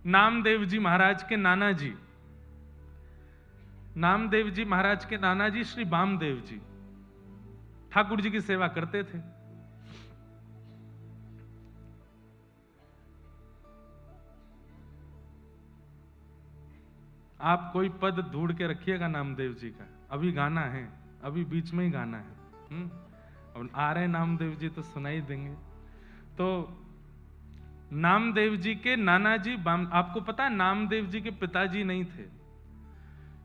नामदेव जी महाराज के नाना जी, नामदेव जी महाराज के नाना जी श्री वामदेव जी ठाकुर जी की सेवा करते थे। आप कोई पद ढूंढ के रखिएगा नामदेव जी का, अभी गाना है, अभी बीच में ही गाना है। अब आ रहे नामदेव जी तो सुनाई देंगे। तो नामदेव जी के नाना जी आपको पता है नामदेव जी के पिताजी नहीं थे।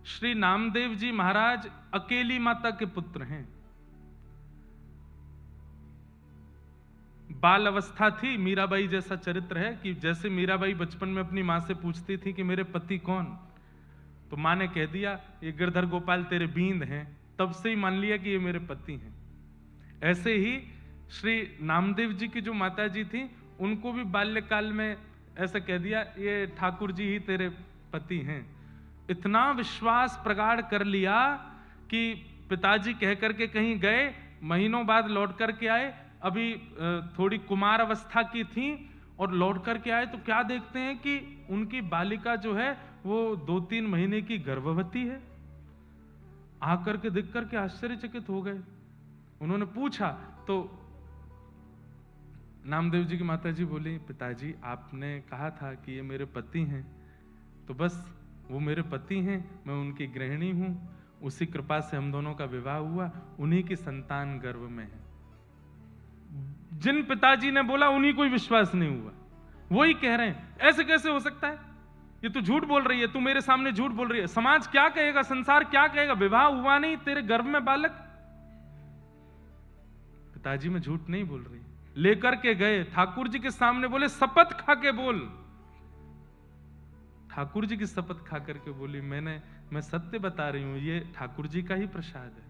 श्री नामदेव जी महाराज अकेली माता के पुत्र हैं। बाल अवस्था थी, मीराबाई जैसा चरित्र है कि जैसे मीराबाई बचपन में अपनी मां से पूछती थी कि मेरे पति कौन, तो मां ने कह दिया ये गिरधर गोपाल तेरे बींद हैं, तब से ही मान लिया कि ये मेरे पति हैं। ऐसे ही श्री नामदेव जी की जो माता जी थी उनको भी बाल्यकाल में ऐसा कह दिया ये ठाकुर जी ही तेरे पति हैं। इतना विश्वास प्रगाढ़ कर लिया कि पिताजी कह करके कहीं गए, महीनों बाद लौट करके आए, अभी थोड़ी कुमार अवस्था की थी और लौट करके आए तो क्या देखते हैं कि उनकी बालिका जो है वो 2-3 महीने की गर्भवती है। आकर के देख करके आश्चर्यचकित हो गए। उन्होंने पूछा तो नामदेव जी की माता जी बोली पिताजी आपने कहा था कि ये मेरे पति हैं, तो बस वो मेरे पति हैं, मैं उनकी गृहिणी हूं, उसी कृपा से हम दोनों का विवाह हुआ, उन्हीं की संतान गर्भ में है। जिन पिताजी ने बोला उन्हीं को ही विश्वास नहीं हुआ, वही कह रहे हैं ऐसे कैसे हो सकता है, ये तू झूठ बोल रही है, तू मेरे सामने झूठ बोल रही है, समाज क्या कहेगा, संसार क्या कहेगा, विवाह हुआ नहीं, तेरे गर्भ में बालक। पिताजी मैं झूठ नहीं बोल रही। लेकर के गए ठाकुर जी के सामने, बोले शपथ खा के बोल। ठाकुर जी की शपथ खा करके बोली मैं सत्य बता रही हूं, ये ठाकुर जी का ही प्रसाद है।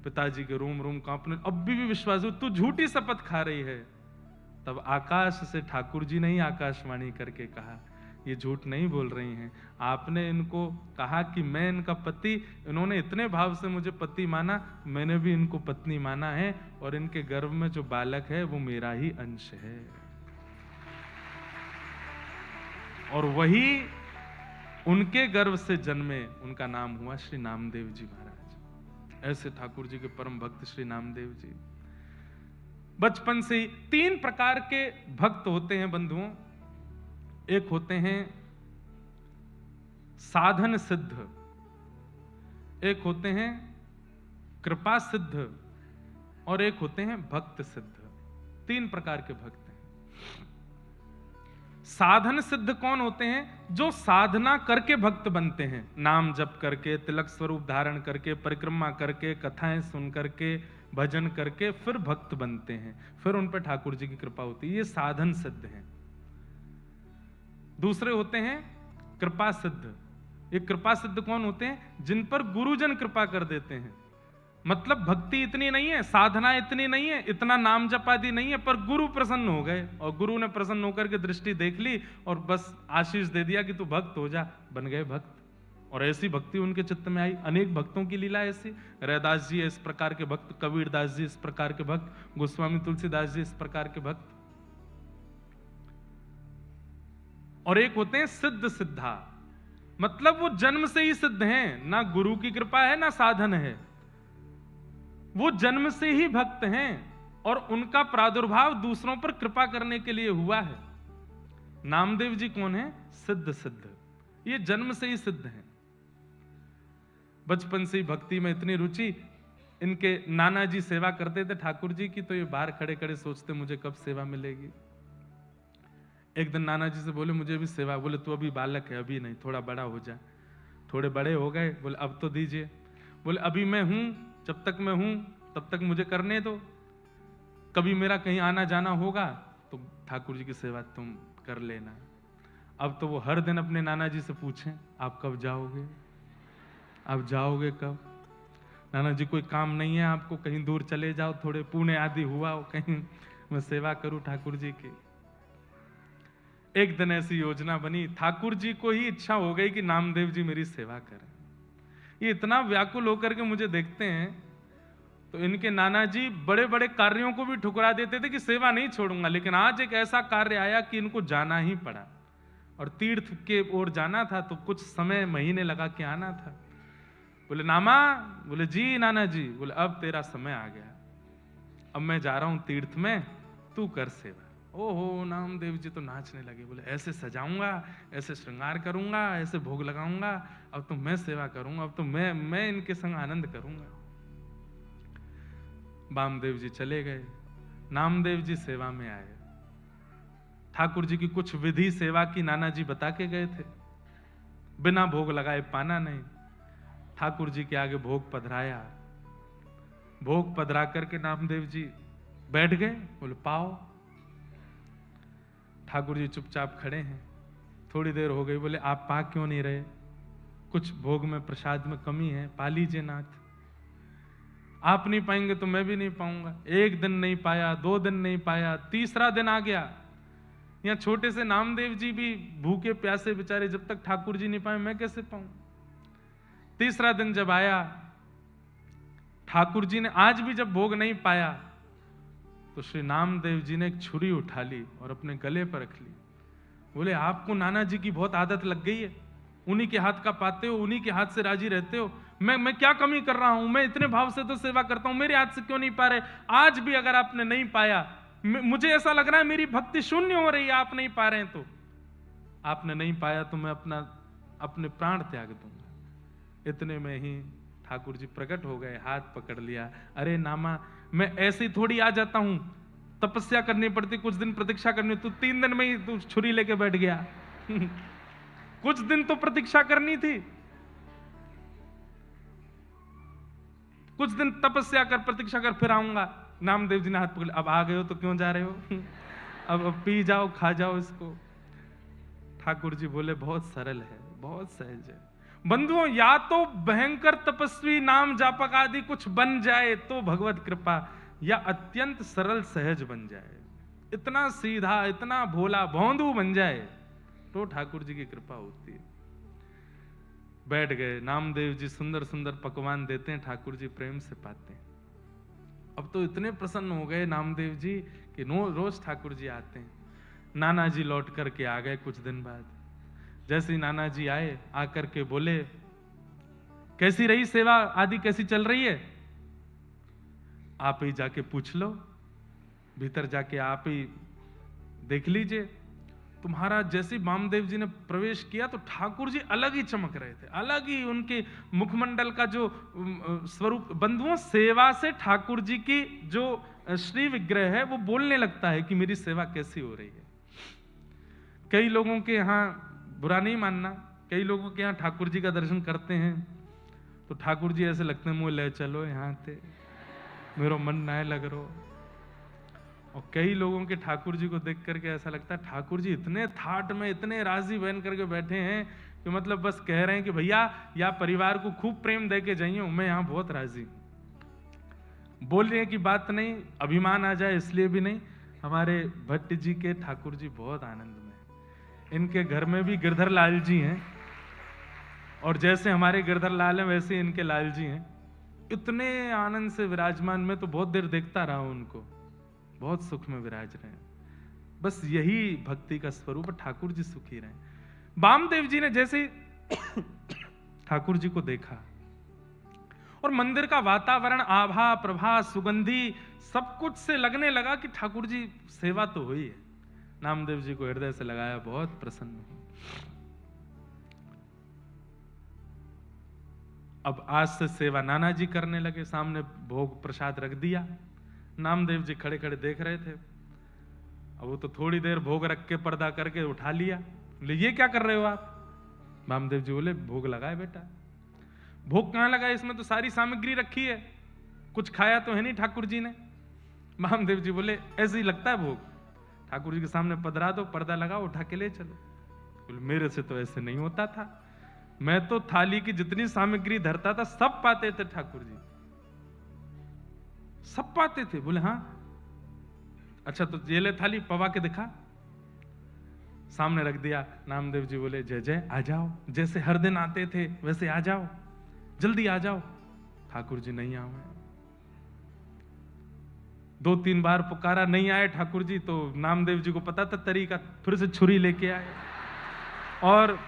पिताजी के रोम रोम कांपने, अब भी विश्वास हो, तू झूठी शपथ खा रही है। तब आकाश से ठाकुर जी ने ही आकाशवाणी करके कहा ये झूठ नहीं बोल रही हैं, आपने इनको कहा कि मैं इनका पति, इन्होंने इतने भाव से मुझे पति माना, मैंने भी इनको पत्नी माना है, और इनके गर्भ में जो बालक है वो मेरा ही अंश है। और वही उनके गर्भ से जन्मे, उनका नाम हुआ श्री नामदेव जी महाराज। ऐसे ठाकुर जी के परम भक्त श्री नामदेव जी। बचपन से ही 3 प्रकार के भक्त होते हैं बंधुओं। एक होते हैं साधन सिद्ध, एक होते हैं कृपा सिद्ध, और एक होते हैं भक्त सिद्ध। 3 प्रकार के भक्त हैं। साधन सिद्ध कौन होते हैं? जो साधना करके भक्त बनते हैं, नाम जप करके, तिलक स्वरूप धारण करके, परिक्रमा करके, कथाएं सुन करके, भजन करके फिर भक्त बनते हैं, फिर उन पर ठाकुर जी की कृपा होती है, ये साधन सिद्ध हैं। दूसरे होते हैं कृपा सिद्ध। ये कृपा सिद्ध कौन होते हैं? जिन पर गुरुजन कृपा कर देते हैं। मतलब भक्ति इतनी नहीं है, साधना इतनी नहीं है, इतना नाम जप आदि नहीं है, पर गुरु प्रसन्न हो गए और गुरु ने प्रसन्न होकर के दृष्टि देख ली और बस आशीष दे दिया कि तू भक्त हो जा, बन गए भक्त। और ऐसी भक्ति उनके चित्त में आई। अनेक भक्तों की लीला ऐसी। रैदास जी इस प्रकार के भक्त, कबीरदास जी इस प्रकार के भक्त, गोस्वामी तुलसीदास जी इस प्रकार के भक्त। और एक होते हैं सिद्ध सिद्धा, मतलब वो जन्म से ही सिद्ध हैं, ना गुरु की कृपा है ना साधन है, वो जन्म से ही भक्त हैं और उनका प्रादुर्भाव दूसरों पर कृपा करने के लिए हुआ है। नामदेव जी कौन है? सिद्ध सिद्ध, ये जन्म से ही सिद्ध हैं। बचपन से ही भक्ति में इतनी रुचि, इनके नाना जी सेवा करते थे ठाकुर जी की, तो ये बाहर खड़े खड़े सोचते मुझे कब सेवा मिलेगी। एक दिन नाना जी से बोले मुझे भी सेवा, बोले तू अभी बालक है, अभी नहीं, थोड़ा बड़ा हो जा। थोड़े बड़े हो गए, बोले अब तो दीजिए। बोले अभी मैं हूं, जब तक मैं हूं तब तक मुझे करने दो, कभी मेरा कहीं आना जाना होगा तो ठाकुर जी की सेवा तुम कर लेना। अब तो वो हर दिन अपने नाना जी से पूछें आप कब जाओगे, आप जाओगे कब? नाना जी कोई काम नहीं है आपको, कहीं दूर चले जाओ, थोड़े पुण्य आदि हुआ हो, कहीं मैं सेवा करूं ठाकुर जी की। एक दिन ऐसी योजना बनी, ठाकुर जी को ही इच्छा हो गई कि नामदेव जी मेरी सेवा करें। ये इतना व्याकुल होकर के मुझे देखते हैं, तो इनके नाना जी बड़े बड़े कार्यों को भी ठुकरा देते थे कि सेवा नहीं छोड़ूंगा, लेकिन आज एक ऐसा कार्य आया कि इनको जाना ही पड़ा। और तीर्थ के ओर जाना था, तो कुछ समय महीने लगा के आना था। बोले नामा, बोले जी नाना जी। बोले अब तेरा समय आ गया, अब मैं जा रहा हूं तीर्थ में, तू कर सेवा। ओहो, नामदेव जी तो नाचने लगे। बोले ऐसे सजाऊंगा, ऐसे श्रृंगार करूंगा, ऐसे भोग लगाऊंगा, अब तो मैं सेवा करूंगा, अब तो मैं इनके संग आनंद करूंगा। वामदेव जी चले गए, नामदेव जी सेवा में आए। ठाकुर जी की कुछ विधि सेवा की नाना जी बता के गए थे, बिना भोग लगाए पाना नहीं। ठाकुर जी के आगे भोग पधराया, भोग पधरा करके नामदेव जी बैठ गए। बोले पाओ। ठाकुर जी चुपचाप खड़े हैं। थोड़ी देर हो गई, बोले आप पा क्यों नहीं रहे? कुछ भोग में प्रसाद में कमी है, पा लीजिए नाथ। आप नहीं पाएंगे तो मैं भी नहीं पाऊंगा। एक दिन नहीं पाया, 2 दिन नहीं पाया, तीसरा दिन आ गया। यहाँ छोटे से नामदेव जी भी भूखे प्यासे बेचारे, जब तक ठाकुर जी नहीं पाए मैं कैसे पाऊं? तीसरा दिन जब आया, ठाकुर जी ने आज भी जब भोग नहीं पाया, तो श्री नामदेव जी ने एक छुरी उठा ली और अपने गले पर रख ली। बोले आपको नाना जी की बहुत आदत लग गई है, उन्हीं के हाथ का पाते हो, उन्हीं के हाथ से राजी रहते हो। मैं क्या कमी कर रहा हूं? मैं इतने भाव से तो सेवा करता हूं, मेरे हाथ से क्यों नहीं पा रहे? आज भी अगर आपने नहीं पाया, मुझे ऐसा लग रहा है मेरी भक्ति शून्य हो रही है, आप नहीं पा रहे हैं तो। आपने नहीं पाया तो मैं अपने प्राण त्याग दूंगा। इतने में ही ठाकुर जी प्रकट हो गए, हाथ पकड़ लिया। अरे नामा, मैं ऐसे ही थोड़ी आ जाता हूं, तपस्या करनी पड़ती, कुछ दिन प्रतीक्षा करनी। तू 3 दिन में ही तू छुरी लेके बैठ गया। कुछ दिन तो प्रतीक्षा करनी थी, कुछ दिन तपस्या कर, प्रतीक्षा कर, फिर आऊंगा। नामदेव जी ने हाथ पकड़, अब आ गए हो तो क्यों जा रहे हो? अब पी जाओ, खा जाओ इसको। ठाकुर जी बोले बहुत सरल है, बहुत सहज है। बंधुओं, या तो भयंकर तपस्वी नाम जापक आदि कुछ बन जाए तो भगवत कृपा, या अत्यंत सरल सहज बन जाए, इतना सीधा, इतना भोला भौंदू बन जाए तो ठाकुर जी की कृपा होती है। बैठ गए। नामदेव जी सुंदर सुंदर पकवान देते हैं, ठाकुर जी प्रेम से पाते हैं। अब तो इतने प्रसन्न हो गए नामदेव जी कि रोज ठाकुर जी आते हैं। नाना जी लौट करके आ गए कुछ दिन बाद। जैसे ही नाना जी आए, आकर के बोले कैसी रही सेवा आदि, कैसी चल रही है? आप ही जाके पूछ लो, भीतर जाके आप ही देख लीजिए। तुम्हारा जैसे वामदेव जी ने प्रवेश किया तो ठाकुर जी अलग ही चमक रहे थे, अलग ही उनके मुखमंडल का जो स्वरूप। बंधुओं, सेवा से ठाकुर जी की जो श्री विग्रह है वो बोलने लगता है कि मेरी सेवा कैसी हो रही है। कई लोगों के यहाँ, बुरा नहीं मानना, कई लोगों के यहाँ ठाकुर जी का दर्शन करते हैं तो ठाकुर जी ऐसे लगते हैं, मुझे ले चलो यहाँ थे, मेरा मन ना लग रहा। और कई लोगों के ठाकुर जी को देख करके ऐसा लगता है ठाकुर जी इतने थाट में, इतने राजी बन करके बैठे हैं कि मतलब बस कह रहे हैं कि भैया या परिवार को खूब प्रेम दे के जाइए, मैं यहाँ बहुत राजी। बोलने की बात नहीं, अभिमान आ जाए इसलिए भी नहीं। हमारे भट्ट जी के ठाकुर जी बहुत आनंद में, इनके घर में भी गिरधर लाल जी हैं, और जैसे हमारे गिरधर लाल हैं वैसे इनके लाल जी हैं। इतने आनंद से विराजमान, में तो बहुत देर देखता रहा हूं उनको, बहुत सुख में विराज रहे हैं। बस यही भक्ति का स्वरूप, ठाकुर जी सुखी रहे। वामदेव जी ने जैसे ठाकुर जी को देखा और मंदिर का वातावरण, आभा, प्रभा, सुगंधी सब कुछ से लगने लगा कि ठाकुर जी सेवा तो हुई है। नामदेव जी को हृदय से लगाया, बहुत प्रसन्न हूं। अब आज से सेवा नाना जी करने लगे, सामने भोग प्रसाद रख दिया। नामदेव जी खड़े खड़े देख रहे थे। अब वो तो थोड़ी देर भोग रख के पर्दा करके उठा लिया। बोले ये क्या कर रहे हो आप? वामदेव जी बोले भोग लगाए बेटा। भोग कहां लगाए? इसमें तो सारी सामग्री रखी है, कुछ खाया तो है नहीं ठाकुर जी ने। वामदेव जी बोले ऐसे ही लगता है भोग, ठाकुर जी के सामने पधरा दो, पर्दा लगाओ, उठा के ले चलो। बोले मेरे से तो ऐसे नहीं होता था, मैं तो थाली की जितनी सामग्री धरता था सब पाते थे ठाकुर जी, सब पाते थे। बोले हाँ, अच्छा तो ये ले थाली, पवा के दिखा। सामने रख दिया। नामदेव जी बोले जय जय, आ जाओ, जैसे हर दिन आते थे वैसे आ जाओ, जल्दी आ जाओ। ठाकुर जी नहीं आए। 2-3 बार पुकारा, नहीं आए ठाकुर जी, तो नामदेव जी को पता था तरीका, फिर से छुरी लेके आए। और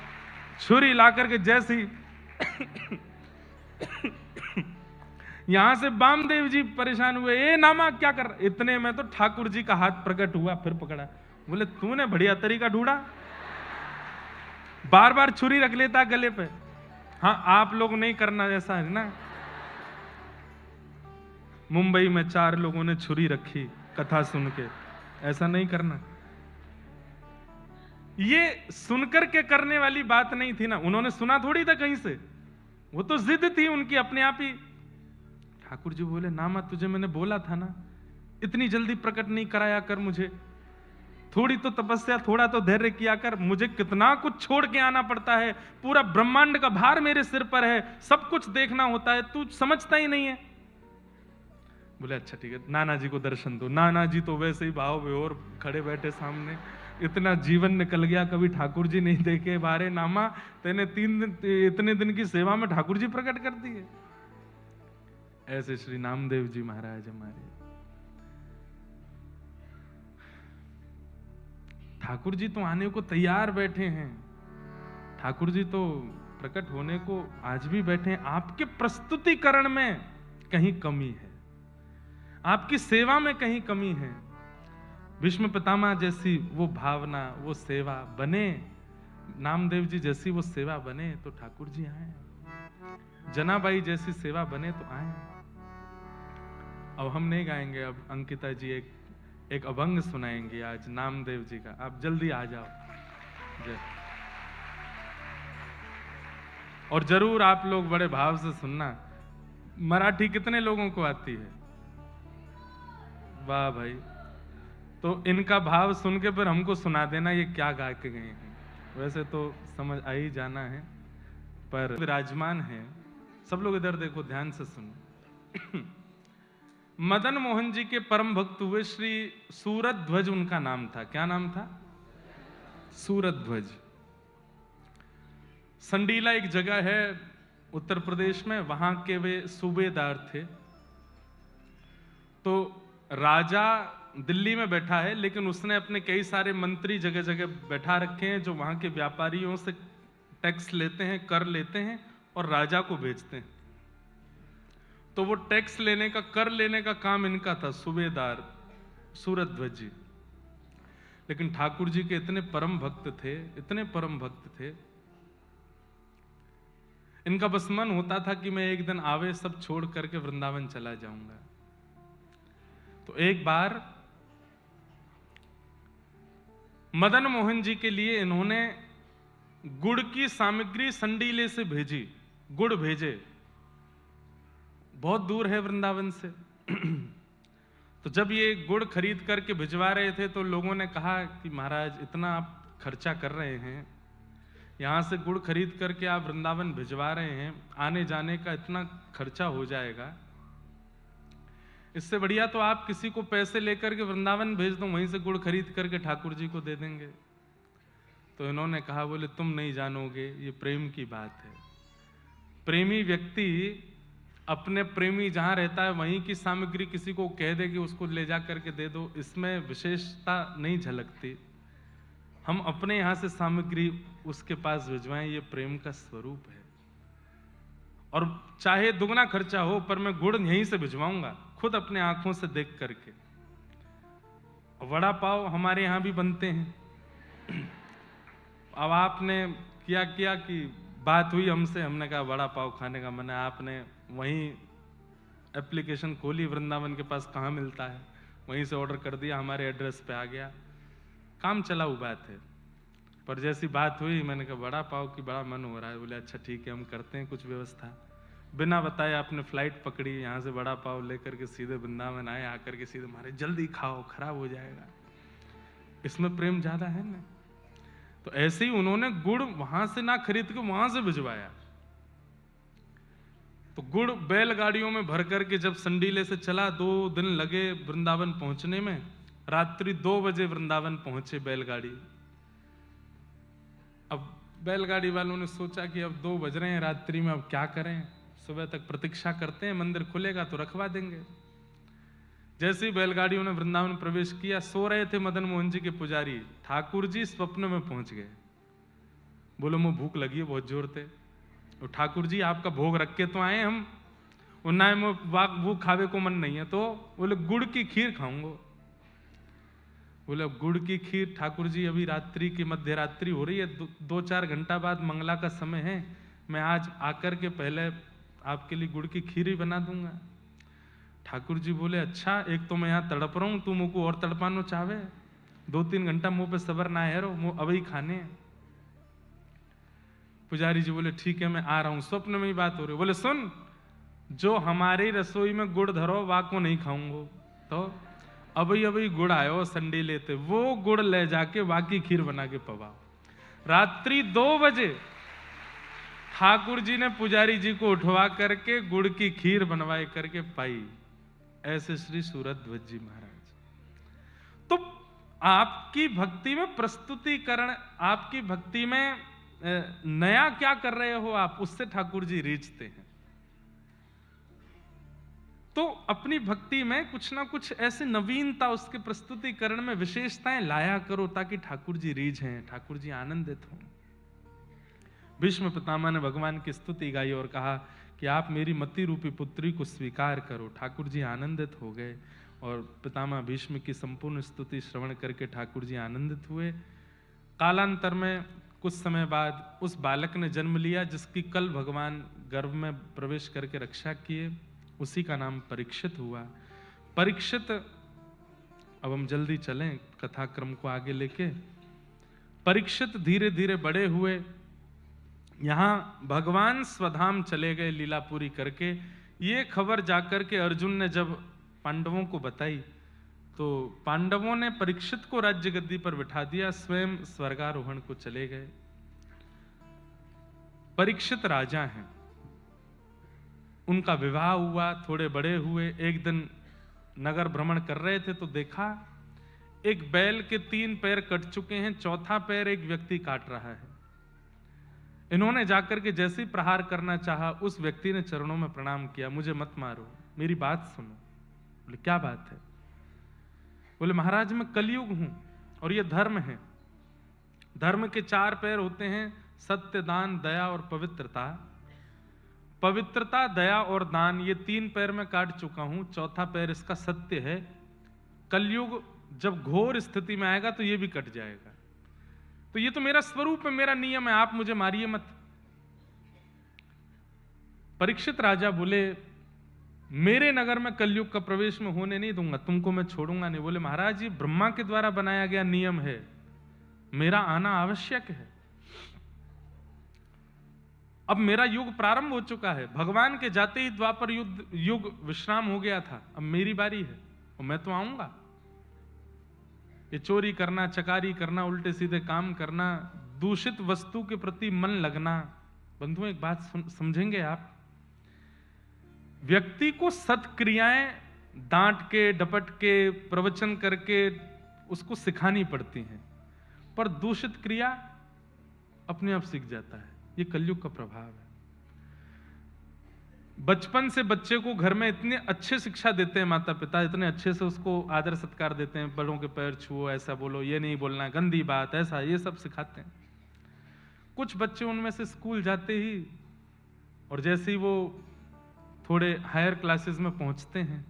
छुरी ला करके जैसी यहां से वामदेव जी परेशान हुए, ए नामा क्या कर, इतने में तो ठाकुर जी का हाथ प्रकट हुआ, फिर पकड़ा। बोले तूने बढ़िया तरीका ढूंढा, बार बार छुरी रख लेता गले पे। हाँ, आप लोग नहीं करना ऐसा है ना। मुंबई में 4 लोगों ने छुरी रखी कथा सुन के, ऐसा नहीं करना। ये सुनकर के करने वाली बात नहीं थी ना, उन्होंने सुना थोड़ी था कहीं से, वो तो जिद थी उनकी अपने आप ही। ठाकुर जी बोले नामा तुझे मैंने बोला था ना, इतनी जल्दी प्रकट नहीं कराया कर मुझे, थोड़ी तो तपस्या, थोड़ा तो धैर्य किया कर, मुझे कितना कुछ छोड़ के आना पड़ता है, पूरा ब्रह्मांड का भार मेरे सिर पर है, सब कुछ देखना होता है, तू समझता ही नहीं है। बोले अच्छा ठीक है, नाना जी को दर्शन दो। नाना जी तो वैसे ही भाव विभोर खड़े बैठे सामने, इतना जीवन निकल गया कभी ठाकुर जी नहीं देखे, बारे नामा तेने 3 दिन इतने दिन की सेवा में ठाकुर जी प्रकट कर दिए। ऐसे श्री नामदेव जी महाराज हमारे, ठाकुर जी तो आने को तैयार बैठे हैं, ठाकुर जी तो प्रकट होने को आज भी बैठे हैं। आपके प्रस्तुतिकरण में कहीं कमी है, आपकी सेवा में कहीं कमी है। भीष्म पितामह जैसी वो भावना, वो सेवा बने, नामदेव जी जैसी वो सेवा बने तो ठाकुर जी आए, जनाबाई जैसी सेवा बने तो आए। अब हम नहीं गाएंगे, अब अंकिता जी एक अभंग सुनाएंगे आज नामदेव जी का, आप जल्दी आ जाओ। जय। और जरूर आप लोग बड़े भाव से सुनना। मराठी कितने लोगों को आती है? वाह भाई, तो इनका भाव सुन के फिर हमको सुना देना ये क्या गा के गए हैं। वैसे तो समझ आ ही जाना है, पर विराजमान है। सब लोग इधर देखो, ध्यान से सुनो। मदन मोहन जी के परम भक्त हुए श्री सूरध्वज उनका नाम था। क्या नाम था? सूरध्वज। संडीला एक जगह है उत्तर प्रदेश में, वहां के वे सूबेदार थे। तो राजा दिल्ली में बैठा है, लेकिन उसने अपने कई सारे मंत्री जगह जगह बैठा रखे हैं, जो वहां के व्यापारियों से टैक्स लेते हैं, कर लेते हैं और राजा को बेचते हैं। तो वो टैक्स लेने का, कर लेने का काम इनका था, सूबेदार सूरध्वज जी। लेकिन ठाकुर जी के इतने परम भक्त थे, इतने परम भक्त थे, इनका बस मन होता था कि मैं एक दिन आवे सब छोड़ करके वृंदावन चला जाऊंगा। तो एक बार मदन मोहन जी के लिए इन्होंने गुड़ की सामग्री संडीले से भेजी, गुड़ भेजे, बहुत दूर है वृंदावन से। तो जब ये गुड़ खरीद करके भिजवा रहे थे तो लोगों ने कहा कि महाराज इतना आप खर्चा कर रहे हैं, यहां से गुड़ खरीद करके आप वृंदावन भिजवा रहे हैं, आने जाने का इतना खर्चा हो जाएगा, इससे बढ़िया तो आप किसी को पैसे लेकर के वृंदावन भेज दो, वहीं से गुड़ खरीद करके ठाकुर जी को दे देंगे। तो इन्होंने कहा, बोले तुम नहीं जानोगे, ये प्रेम की बात है। प्रेमी व्यक्ति अपने प्रेमी जहां रहता है वहीं की सामग्री किसी को कह दे कि उसको ले जा करके दे दो, इसमें विशेषता नहीं झलकती। हम अपने यहां से सामग्री उसके पास भिजवाएं, ये प्रेम का स्वरूप है। और चाहे दुगना खर्चा हो, पर मैं गुड़ यहीं से भिजवाऊंगा, खुद अपने आंखों से देख करके। वड़ा पाव हमारे यहां भी बनते हैं। अब आपने क्या किया कि बात हुई हमसे, हमने कहा वड़ा पाव खाने का मन है, आपने वहीं एप्लीकेशन खोली, वृंदावन के पास कहाँ मिलता है, वहीं से ऑर्डर कर दिया, हमारे एड्रेस पे आ गया। काम चला हुआ बात है। पर जैसी बात हुई मैंने कहा वड़ा पाव की बड़ा मन हो रहा है। बोले अच्छा ठीक है, हम करते हैं कुछ व्यवस्था। बिना बताए आपने फ्लाइट पकड़ी, यहाँ से वड़ा पाव लेकर के सीधे वृंदावन आए, आकर के सीधे मारे जल्दी खाओ खराब हो जाएगा। इसमें प्रेम ज्यादा है ना। तो ऐसे ही उन्होंने गुड़ वहां से ना खरीद के वहां से भिजवाया। तो गुड़ बैलगाड़ियों में भर करके जब संडीले से चला, 2 दिन लगे वृंदावन पहुंचने में। रात्रि 2 बजे वृंदावन पहुंचे बैलगाड़ी। अब बैलगाड़ी वालों ने सोचा कि अब 2 बज रहे हैं रात्रि में, अब क्या करें, सुबह तक प्रतीक्षा करते हैं, मंदिर खुलेगा तो रखवा देंगे। जैसे ही बैलगाड़ियों ने वृंदावन प्रवेश किया, सो रहे थे मदन मोहन जी के पुजारी, ठाकुर जी स्वप्न में पहुंच गए। बोलो मुझे भूख लगी है बहुत जोर से। तो ठाकुर जी आपका भोग रख के तो आए हम, और ना वो खावे को मन नहीं है। तो बोले गुड़ की खीर खाऊंगा। बोले गुड़ की खीर ठाकुर जी अभी रात्रि की मध्य रात्रि हो रही है, 2-4 घंटा बाद मंगला का समय है, मैं आज आकर के पहले आपके लिए गुड़ की खीर ही बना दूंगा। ठाकुर जी बोले अच्छा, एक तो मैं यहाँ तड़प रहा हूं, तू मुझ को और तड़पानो चाहे, 2-3 घंटा मुंह पे सबर ना है रो, मुंह अभी खाने। पुजारी जी बोले ठीक है मैं आ रहा हूं। स्वप्न में ही बात हो रही। बोले सुन, जो हमारी रसोई में गुड़ धरो वा को नहीं खाऊंगा। तो अभी गुड़ आयो संडे लेते, वो गुड़ ले जाके वाकी खीर बना के पवाओ। रात्रि 2 बजे ठाकुर जी ने पुजारी जी को उठवा करके गुड़ की खीर बनवाए करके पाई। ऐसे श्री सूरध्वज जी महाराज। तो आपकी भक्ति में प्रस्तुतिकरण, आपकी भक्ति में नया क्या कर रहे हो आप, उससे ठाकुर जी रीझते हैं। तो अपनी भक्ति में कुछ ना कुछ ऐसी नवीनता, उसके प्रस्तुतिकरण में विशेषताएं लाया करो, ताकि ठाकुर जी रीझें, ठाकुर जी आनंदित हों। भीष्म पितामह ने भगवान की स्तुति गाई और कहा कि आप मेरी मति रूपी पुत्री को स्वीकार करो। ठाकुर जी आनंदित हो गए और पितामह भीष्म की संपूर्ण स्तुति श्रवण करके ठाकुर जी आनंदित हुए। कालांतर में कुछ समय बाद उस बालक ने जन्म लिया जिसकी कल भगवान गर्भ में प्रवेश करके रक्षा किए। उसी का नाम परीक्षित हुआ। परीक्षित, अब हम जल्दी चलें कथाक्रम को आगे लेके। परीक्षित धीरे धीरे बड़े हुए। यहां भगवान स्वधाम चले गए लीला पूरी करके। ये खबर जाकर के अर्जुन ने जब पांडवों को बताई, तो पांडवों ने परीक्षित को राज्य गद्दी पर बिठा दिया, स्वयं स्वर्गारोहण को चले गए। परीक्षित राजा हैं, उनका विवाह हुआ, थोड़े बड़े हुए। एक दिन नगर भ्रमण कर रहे थे तो देखा एक बैल के 3 पैर कट चुके हैं, चौथा पैर एक व्यक्ति काट रहा है। इन्होंने जाकर के जैसे ही प्रहार करना चाहा, उस व्यक्ति ने चरणों में प्रणाम किया, मुझे मत मारो, मेरी बात सुनो। बोले क्या बात है? बोले महाराज मैं कलयुग हूं और ये धर्म है। धर्म के 4 पैर होते हैं, सत्य, दान, दया और पवित्रता। पवित्रता, दया और दान, ये 3 पैर में काट चुका हूं, चौथा पैर इसका सत्य है। कलयुग जब घोर स्थिति में आएगा तो ये भी कट जाएगा। तो ये तो मेरा स्वरूप है, मेरा नियम है, आप मुझे मारिए मत। परीक्षित राजा बोले मेरे नगर में कलयुग का प्रवेश में होने नहीं दूंगा, तुमको मैं छोड़ूंगा नहीं। बोले महाराज ये ब्रह्मा के द्वारा बनाया गया नियम है, मेरा आना आवश्यक है। अब मेरा युग प्रारंभ हो चुका है, भगवान के जाते ही द्वापर युग विश्राम हो गया था, अब मेरी बारी है और मैं तो आऊंगा। ये चोरी करना, चकारी करना, उल्टे सीधे काम करना, दूषित वस्तु के प्रति मन लगना, बंधुओं एक बात समझेंगे आप, व्यक्ति को सत्क्रियाएं डांट के, डपट के, प्रवचन करके उसको सिखानी पड़ती हैं, पर दूषित क्रिया अपने आप सीख जाता है। ये कलयुग का प्रभाव है। बचपन से बच्चे को घर में इतने अच्छे शिक्षा देते हैं माता पिता, इतने अच्छे से उसको आदर सत्कार देते हैं, बड़ों के पैर छुओ, ऐसा बोलो, ये नहीं बोलना, गंदी बात, ऐसा, ये सब सिखाते हैं। कुछ बच्चे उनमें से स्कूल जाते ही और जैसे ही वो थोड़े हायर क्लासेस में पहुंचते हैं,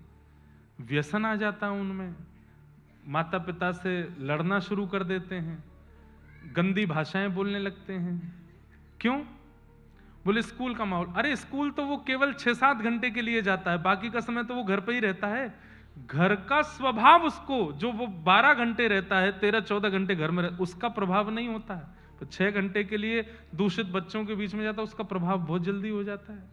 व्यसन आ जाता है उनमें, माता पिता से लड़ना शुरू कर देते हैं, गंदी भाषाएं बोलने लगते हैं। क्यों? बोले स्कूल का माहौल। अरे स्कूल तो वो केवल 6-7 घंटे के लिए जाता है, बाकी का समय तो वो घर पे ही रहता है। घर का स्वभाव उसको, जो वो 12 घंटे रहता है, 13-14 घंटे घर में उसका प्रभाव नहीं होता है। तो 6 घंटे के लिए दूषित बच्चों के बीच में जाता है, उसका प्रभाव बहुत जल्दी हो जाता है।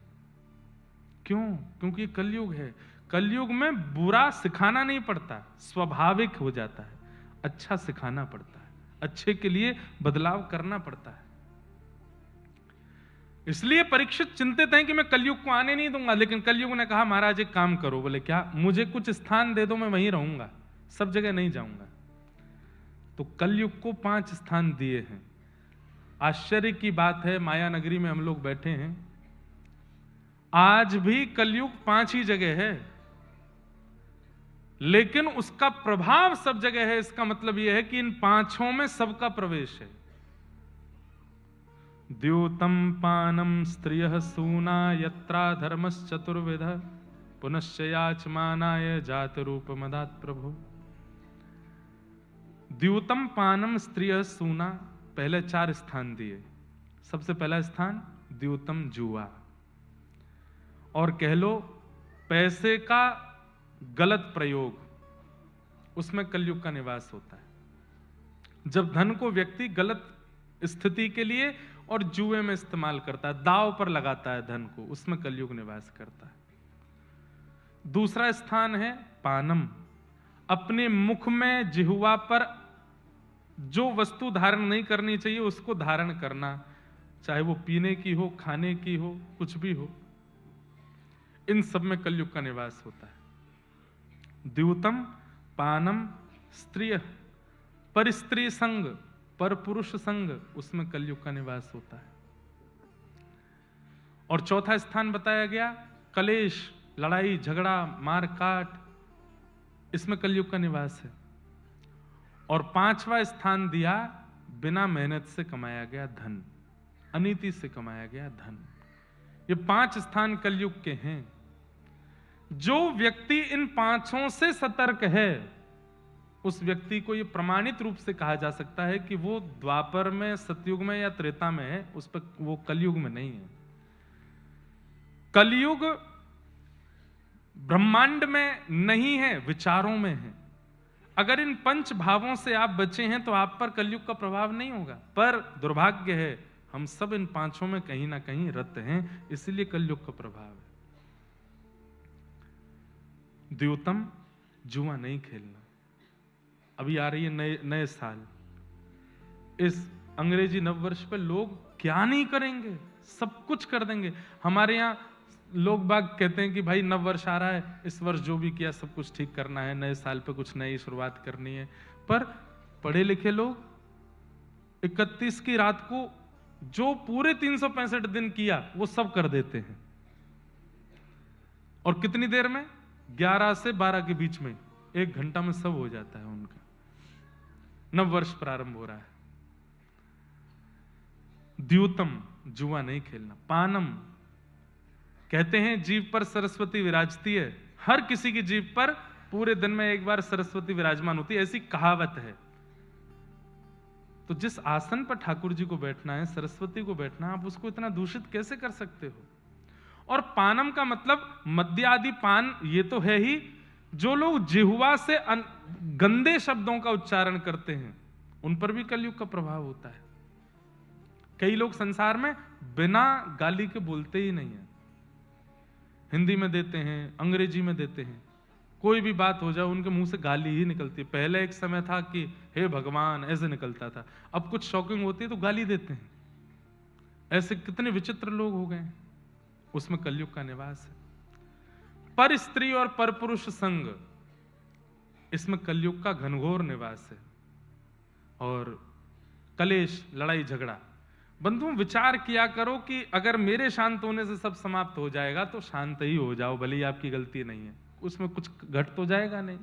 क्यों? क्योंकि कलयुग है। कलयुग में बुरा सिखाना नहीं पड़ता, स्वाभाविक हो जाता है। अच्छा सिखाना पड़ता है, अच्छे के लिए बदलाव करना पड़ता है। इसलिए परीक्षित चिंतित हैं कि मैं कलयुग को आने नहीं दूंगा, लेकिन कलयुग ने कहा महाराज एक काम करो। बोले क्या? मुझे कुछ स्थान दे दो, मैं वहीं रहूंगा, सब जगह नहीं जाऊंगा। तो कलयुग को 5 स्थान दिए हैं। आश्चर्य की बात है, माया नगरी में हम लोग बैठे हैं, आज भी कलयुग 5 ही जगह है, लेकिन उसका प्रभाव सब जगह है। इसका मतलब यह है कि इन 5 में सबका प्रवेश है। द्यूतं पानं स्त्रियः सूना यत्रा धर्मश्चतुर्विधः पुनश्च याचमानाय जातरूपमदात् प्रभो। द्यूतम पानम स्त्रियः सूना, पहले 4 स्थान दिए। सबसे पहला स्थान द्यूतम जुआ, और कह लो पैसे का गलत प्रयोग, उसमें कलयुग का निवास होता है। जब धन को व्यक्ति गलत स्थिति के लिए और जुए में इस्तेमाल करता है, दांव पर लगाता है धन को, उसमें कलयुग निवास करता है। दूसरा स्थान है पानम, अपने मुख में जिह्वा पर जो वस्तु धारण नहीं करनी चाहिए उसको धारण करना, चाहे वो पीने की हो, खाने की हो, कुछ भी हो, इन सब में कलयुग का निवास होता है। द्यूतम पानम स्त्रिय, पर स्त्री संग, पर पुरुष संग, उसमें कलयुग का निवास होता है। और चौथा स्थान बताया गया कलेश, लड़ाई झगड़ा मार काट, इसमें कलयुग का निवास है। और 5वां स्थान दिया बिना मेहनत से कमाया गया धन, अनीति से कमाया गया धन। ये 5 स्थान कलयुग के हैं। जो व्यक्ति इन 5 से सतर्क है उस व्यक्ति को यह प्रमाणित रूप से कहा जा सकता है कि वो द्वापर में, सतयुग में या त्रेता में है, उस पर वो कलयुग में नहीं है। कलयुग ब्रह्मांड में नहीं है, विचारों में है। अगर इन 5 भावों से आप बचे हैं तो आप पर कलयुग का प्रभाव नहीं होगा। पर दुर्भाग्य है हम सब इन 5 में कहीं ना कहीं रत हैं, इसलिए कलयुग का प्रभाव है। द्यूतम, जुआ नहीं खेलना। अभी आ रही है नए साल, इस अंग्रेजी नववर्ष पर लोग क्या नहीं करेंगे, सब कुछ कर देंगे। हमारे यहाँ लोग बाग कहते हैं कि भाई नव वर्ष आ रहा है, इस वर्ष जो भी किया सब कुछ ठीक करना है, नए साल पे कुछ नई शुरुआत करनी है। पर पढ़े लिखे लोग 31 की रात को जो पूरे 365 दिन किया वो सब कर देते हैं, और कितनी देर में, 11 से 12 के बीच में, 1 घंटा में सब हो जाता है उनका। नव वर्ष प्रारंभ हो रहा है। द्यूतम, जुआ नहीं खेलना। पानम, कहते हैं जीव पर सरस्वती विराजती है, हर किसी की जीव पर पूरे दिन में एक बार सरस्वती विराजमान होती है, ऐसी कहावत है। तो जिस आसन पर ठाकुर जी को बैठना है, सरस्वती को बैठना है, आप उसको इतना दूषित कैसे कर सकते हो? और पानम का मतलब मद्य आदि पान, ये तो है ही। जो लोग जिह्वा से गंदे शब्दों का उच्चारण करते हैं उन पर भी कलयुग का प्रभाव होता है। कई लोग संसार में बिना गाली के बोलते ही नहीं है, हिंदी में देते हैं, अंग्रेजी में देते हैं, कोई भी बात हो जाए उनके मुंह से गाली ही निकलती है। पहले एक समय था कि हे भगवान ऐसे निकलता था, अब कुछ शॉकिंग होती है तो गाली देते हैं। ऐसे कितने विचित्र लोग हो गए, उसमें कलयुग का निवास है। पर स्त्री और पर पुरुष संग, इसमें कलयुग का घनघोर निवास है। और कलेश, लड़ाई झगड़ा, बंधुओं विचार किया करो कि अगर मेरे शांत होने से सब समाप्त हो जाएगा तो शांत ही हो जाओ, भले ही आपकी गलती नहीं है, उसमें कुछ घट तो जाएगा नहीं।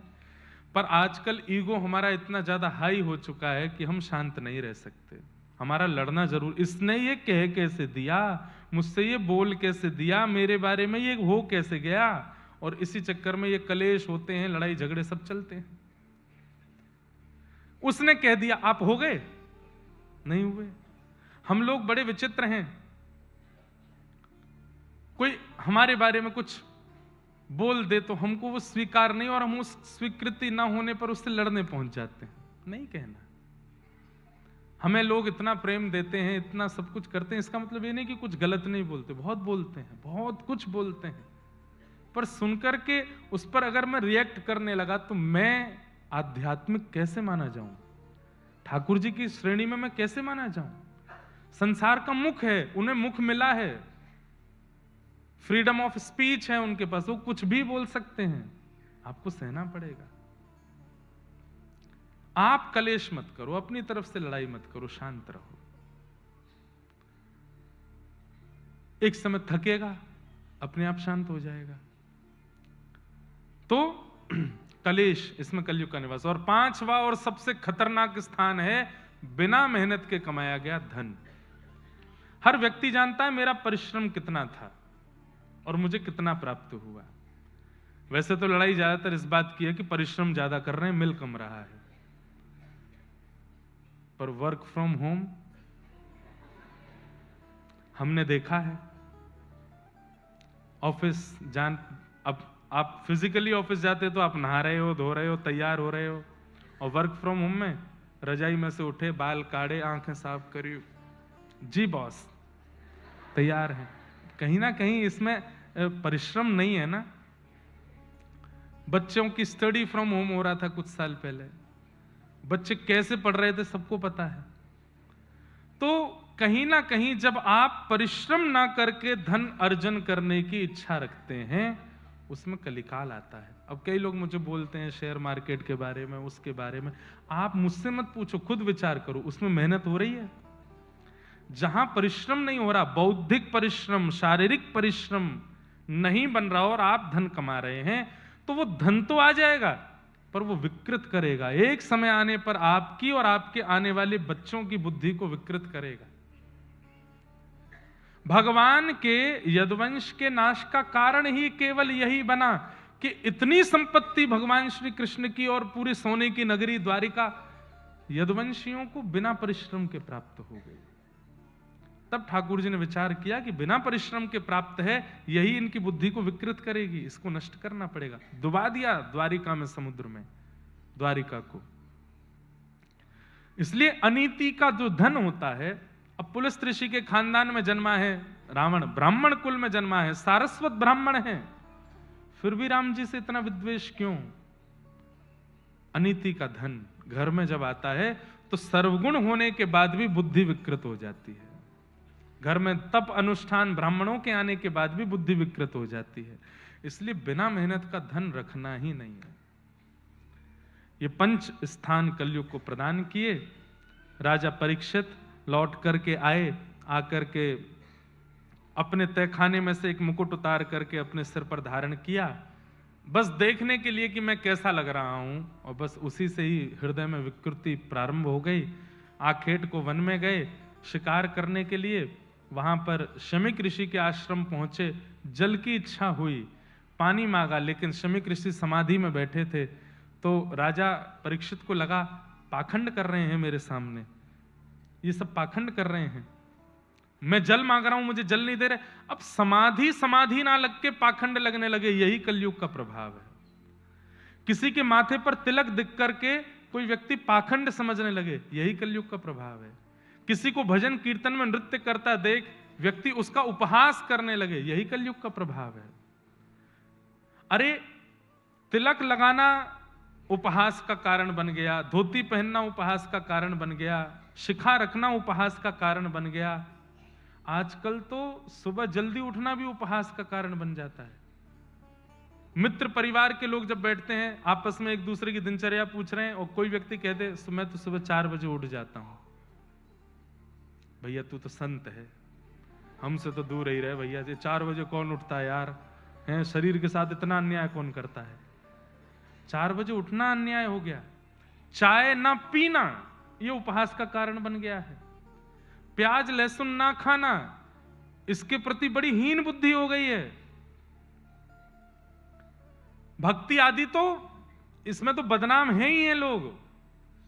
पर आजकल ईगो हमारा इतना ज्यादा हाई हो चुका है कि हम शांत नहीं रह सकते, हमारा लड़ना जरूर। इसने ये कह कैसे दिया, मुझसे ये बोल कैसे दिया, मेरे बारे में ये हो कैसे गया, और इसी चक्कर में ये कलेश होते हैं, लड़ाई झगड़े सब चलते हैं। उसने कह दिया, आप हो गए, नहीं हुए। हम लोग बड़े विचित्र हैं, कोई हमारे बारे में कुछ बोल दे तो हमको वो स्वीकार नहीं, और हम उस स्वीकृति ना होने पर उससे लड़ने पहुंच जाते हैं। नहीं कहना, हमें लोग इतना प्रेम देते हैं, इतना सब कुछ करते हैं, इसका मतलब ये नहीं कि कुछ गलत नहीं बोलते, बहुत बोलते हैं, बहुत कुछ बोलते हैं। पर सुनकर के उस पर अगर मैं रिएक्ट करने लगा तो मैं आध्यात्मिक कैसे माना जाऊं, ठाकुर जी की श्रेणी में मैं कैसे माना जाऊं? संसार का मुख है, उन्हें मुख मिला है, फ्रीडम ऑफ स्पीच है उनके पास, वो कुछ भी बोल सकते हैं, आपको सहना पड़ेगा। आप कलेश मत करो, अपनी तरफ से लड़ाई मत करो, शांत रहो। एक समय थकेगा, अपने आप शांत हो जाएगा। तो कलेश, इसमें कलयुग का निवास। और 5वां और सबसे खतरनाक स्थान है बिना मेहनत के कमाया गया धन। हर व्यक्ति जानता है मेरा परिश्रम कितना था और मुझे कितना प्राप्त हुआ। वैसे तो लड़ाई ज्यादातर इस बात की है कि परिश्रम ज्यादा कर रहे हैं, मिल कम रहा है, पर वर्क फ्रॉम होम हमने देखा है। ऑफिस अब आप फिजिकली ऑफिस जाते तो आप नहा रहे हो, धो रहे हो, तैयार हो रहे हो, और वर्क फ्रॉम होम में रजाई में से उठे, बाल काढ़े, आंखें साफ करी, जी बॉस, तैयार है। कहीं ना कहीं इसमें परिश्रम नहीं है ना। बच्चों की स्टडी फ्रॉम होम हो रहा था कुछ साल पहले, बच्चे कैसे पढ़ रहे थे सबको पता है। तो कहीं ना कहीं जब आप परिश्रम ना करके धन अर्जन करने की इच्छा रखते हैं, उसमें कलिकाल आता है। अब कई लोग मुझे बोलते हैं शेयर मार्केट के बारे में, उसके बारे में। आप मुझसे मत पूछो, खुद विचार करो, उसमें मेहनत हो रही है। जहां परिश्रम नहीं हो रहा, बौद्धिक परिश्रम, शारीरिक परिश्रम नहीं बन रहा और आप धन कमा रहे हैं, तो वो धन तो आ जाएगा पर वो विकृत करेगा। एक समय आने पर आपकी और आपके आने वाले बच्चों की बुद्धि को विकृत करेगा। भगवान के यदुवंश के नाश का कारण ही केवल यही बना कि इतनी संपत्ति भगवान श्री कृष्ण की और पूरी सोने की नगरी द्वारिका यदुवंशियों को बिना परिश्रम के प्राप्त हो गई। तब ठाकुर जी ने विचार किया कि बिना परिश्रम के प्राप्त है, यही इनकी बुद्धि को विकृत करेगी, इसको नष्ट करना पड़ेगा। डुबा दिया द्वारिका में, समुद्र में द्वारिका को। इसलिए अनीति का जो धन होता है, अब पुलस्त ऋषि के खानदान में जन्मा है रावण, ब्राह्मण कुल में जन्मा है, सारस्वत ब्राह्मण है, फिर भी राम जी से इतना विद्वेष क्यों? अनीति का धन घर में जब आता है तो सर्वगुण होने के बाद भी बुद्धि विकृत हो जाती है। घर में तप अनुष्ठान ब्राह्मणों के आने के बाद भी बुद्धि विकृत हो जाती है। इसलिए बिना मेहनत का धन रखना ही नहीं है। ये 5 स्थान कलयुग को प्रदान किए। राजा परीक्षित लौट करके आए, आकर के अपने तहखाने में से एक मुकुट उतार करके अपने सिर पर धारण किया, बस देखने के लिए कि मैं कैसा लग रहा हूं, और बस उसी से ही हृदय में विकृति प्रारंभ हो गई। आखेट को वन में गए शिकार करने के लिए, वहां पर शमीक ऋषि के आश्रम पहुंचे, जल की इच्छा हुई, पानी मांगा, लेकिन शमीक ऋषि समाधि में बैठे थे। तो राजा परीक्षित को लगा पाखंड कर रहे हैं मेरे सामने, ये सब पाखंड कर रहे हैं, मैं जल मांग रहा हूं मुझे जल नहीं दे रहे। अब समाधि ना लग के पाखंड लगने लगे। यही कलयुग का प्रभाव है। किसी के माथे पर तिलक दिख करके कोई व्यक्ति पाखंड समझने लगे, यही कलयुग का प्रभाव है। किसी को भजन कीर्तन में नृत्य करता देख व्यक्ति उसका उपहास करने लगे, यही कलयुग का प्रभाव है। अरे तिलक लगाना उपहास का कारण बन गया, धोती पहनना उपहास का कारण बन गया, शिखा रखना उपहास का कारण बन गया। आजकल तो सुबह जल्दी उठना भी उपहास का कारण बन जाता है। मित्र परिवार के लोग जब बैठते हैं आपस में एक दूसरे की दिनचर्या पूछ रहे हैं, और कोई व्यक्ति कहते मैं तो सुबह 4 बजे उठ जाता हूं। भैया तू तो संत है, हमसे तो दूर ही रहे भैया, 4 बजे कौन उठता है यार, हैं? शरीर के साथ इतना अन्याय कौन करता है? 4 बजे उठना अन्याय हो गया। चाय ना पीना ये उपहास का कारण बन गया है। प्याज लहसुन ना खाना, इसके प्रति बड़ी हीन बुद्धि हो गई है। भक्ति आदि तो इसमें तो बदनाम है ही हैं लोग,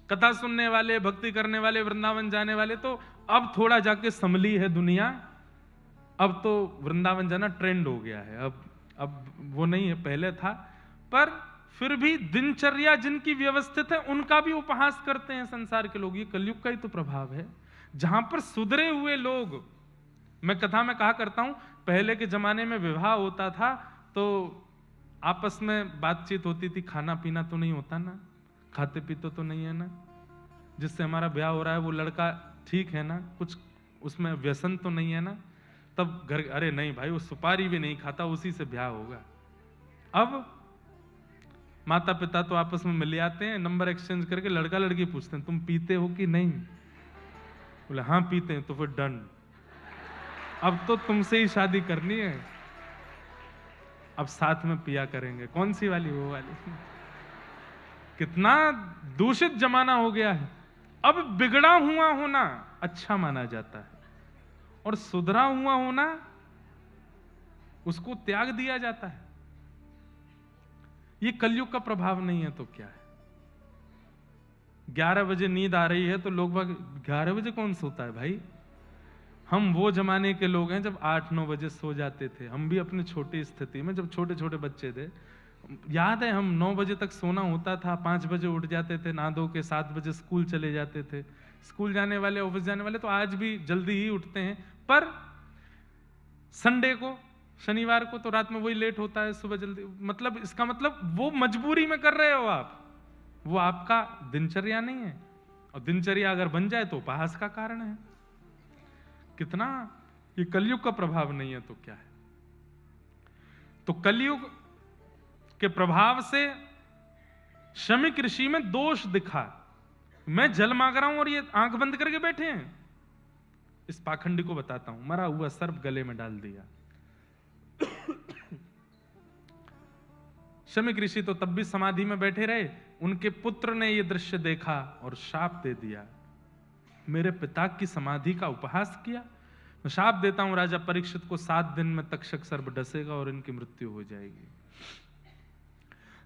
कथा सुनने वाले, भक्ति करने वाले, वृंदावन जाने वाले। तो अब थोड़ा जाके संभली है दुनिया, अब तो वृंदावन जाना ट्रेंड हो गया है। अब वो नहीं है, पहले था। पर फिर भी दिनचर्या जिनकी व्यवस्थित है उनका भी उपहास करते हैं संसार के लोग। ये कलयुग का ही तो प्रभाव है। जहां पर सुधरे हुए लोग, मैं कथा में कहा करता हूं, पहले के जमाने में विवाह होता था तो आपस में बातचीत होती थी, खाना पीना तो नहीं होता ना, खाते पीते तो नहीं है ना, जिससे हमारा ब्याह हो रहा है वो लड़का ठीक है ना, कुछ उसमें व्यसन तो नहीं है ना। तब घर, अरे नहीं भाई वो सुपारी भी नहीं खाता, उसी से ब्याह होगा। अब माता पिता तो आपस में मिल आते हैं, नंबर एक्सचेंज करके लड़का लड़की पूछते हैं तुम पीते हो कि नहीं, बोले हाँ पीते हैं, तो फिर डन, अब तो तुमसे ही शादी करनी है, अब साथ में पिया करेंगे। कौन सी वाली? वो वाली। कितना दूषित जमाना हो गया है। अब बिगड़ा हुआ होना अच्छा माना जाता है, और सुधरा हुआ होना उसको त्याग दिया जाता है। ये कलयुग का प्रभाव नहीं है तो क्या है? 11 बजे नींद आ रही है तो लोग 11 बजे कौन सोता है भाई? हम वो जमाने के लोग हैं जब 8-9 बजे सो जाते थे। हम भी अपने छोटी स्थिति में जब छोटे छोटे बच्चे थे, याद है हम 9 बजे तक सोना होता था, 5 बजे उठ जाते थे, नहा धो के 7 बजे स्कूल चले जाते थे। स्कूल जाने वाले, ऑफिस जाने वाले तो आज भी जल्दी ही उठते हैं, पर संडे को, शनिवार को तो रात में वही लेट होता है, सुबह जल्दी। मतलब इसका मतलब वो मजबूरी में कर रहे हो आप, वो आपका दिनचर्या नहीं है। और दिनचर्या अगर बन जाए तो उपहास का कारण है। कितना ये कलयुग का प्रभाव नहीं है तो क्या है? तो कलयुग के प्रभाव से शमीक ऋषि में दोष दिखा। मैं जल मांग रहा हूं और ये आंख बंद करके बैठे हैं। इस पाखंडी को बताता हूं, मरा हुआ सर्प गले में डाल दिया। शमीक ऋषि तो तब भी समाधि में बैठे रहे। उनके पुत्र ने यह दृश्य देखा और शाप दे दिया, मेरे पिता की समाधि का उपहास किया, मैं शाप देता हूं राजा परीक्षित को, 7 दिन में तक्षक सर्प डसेगा और इनकी मृत्यु हो जाएगी।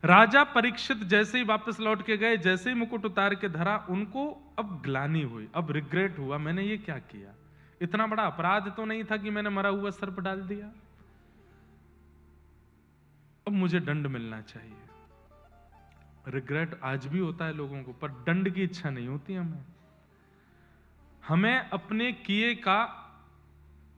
राजा परीक्षित जैसे ही वापस लौट के गए, जैसे ही मुकुट उतार के धरा, उनको अब ग्लानि हुई, अब रिग्रेट हुआ, मैंने ये क्या किया? इतना बड़ा अपराध तो नहीं था कि मैंने मरा हुआ सर्प डाल दिया। अब मुझे दंड मिलना चाहिए। रिग्रेट आज भी होता है लोगों को, पर दंड की इच्छा नहीं होती हमें अपने किए का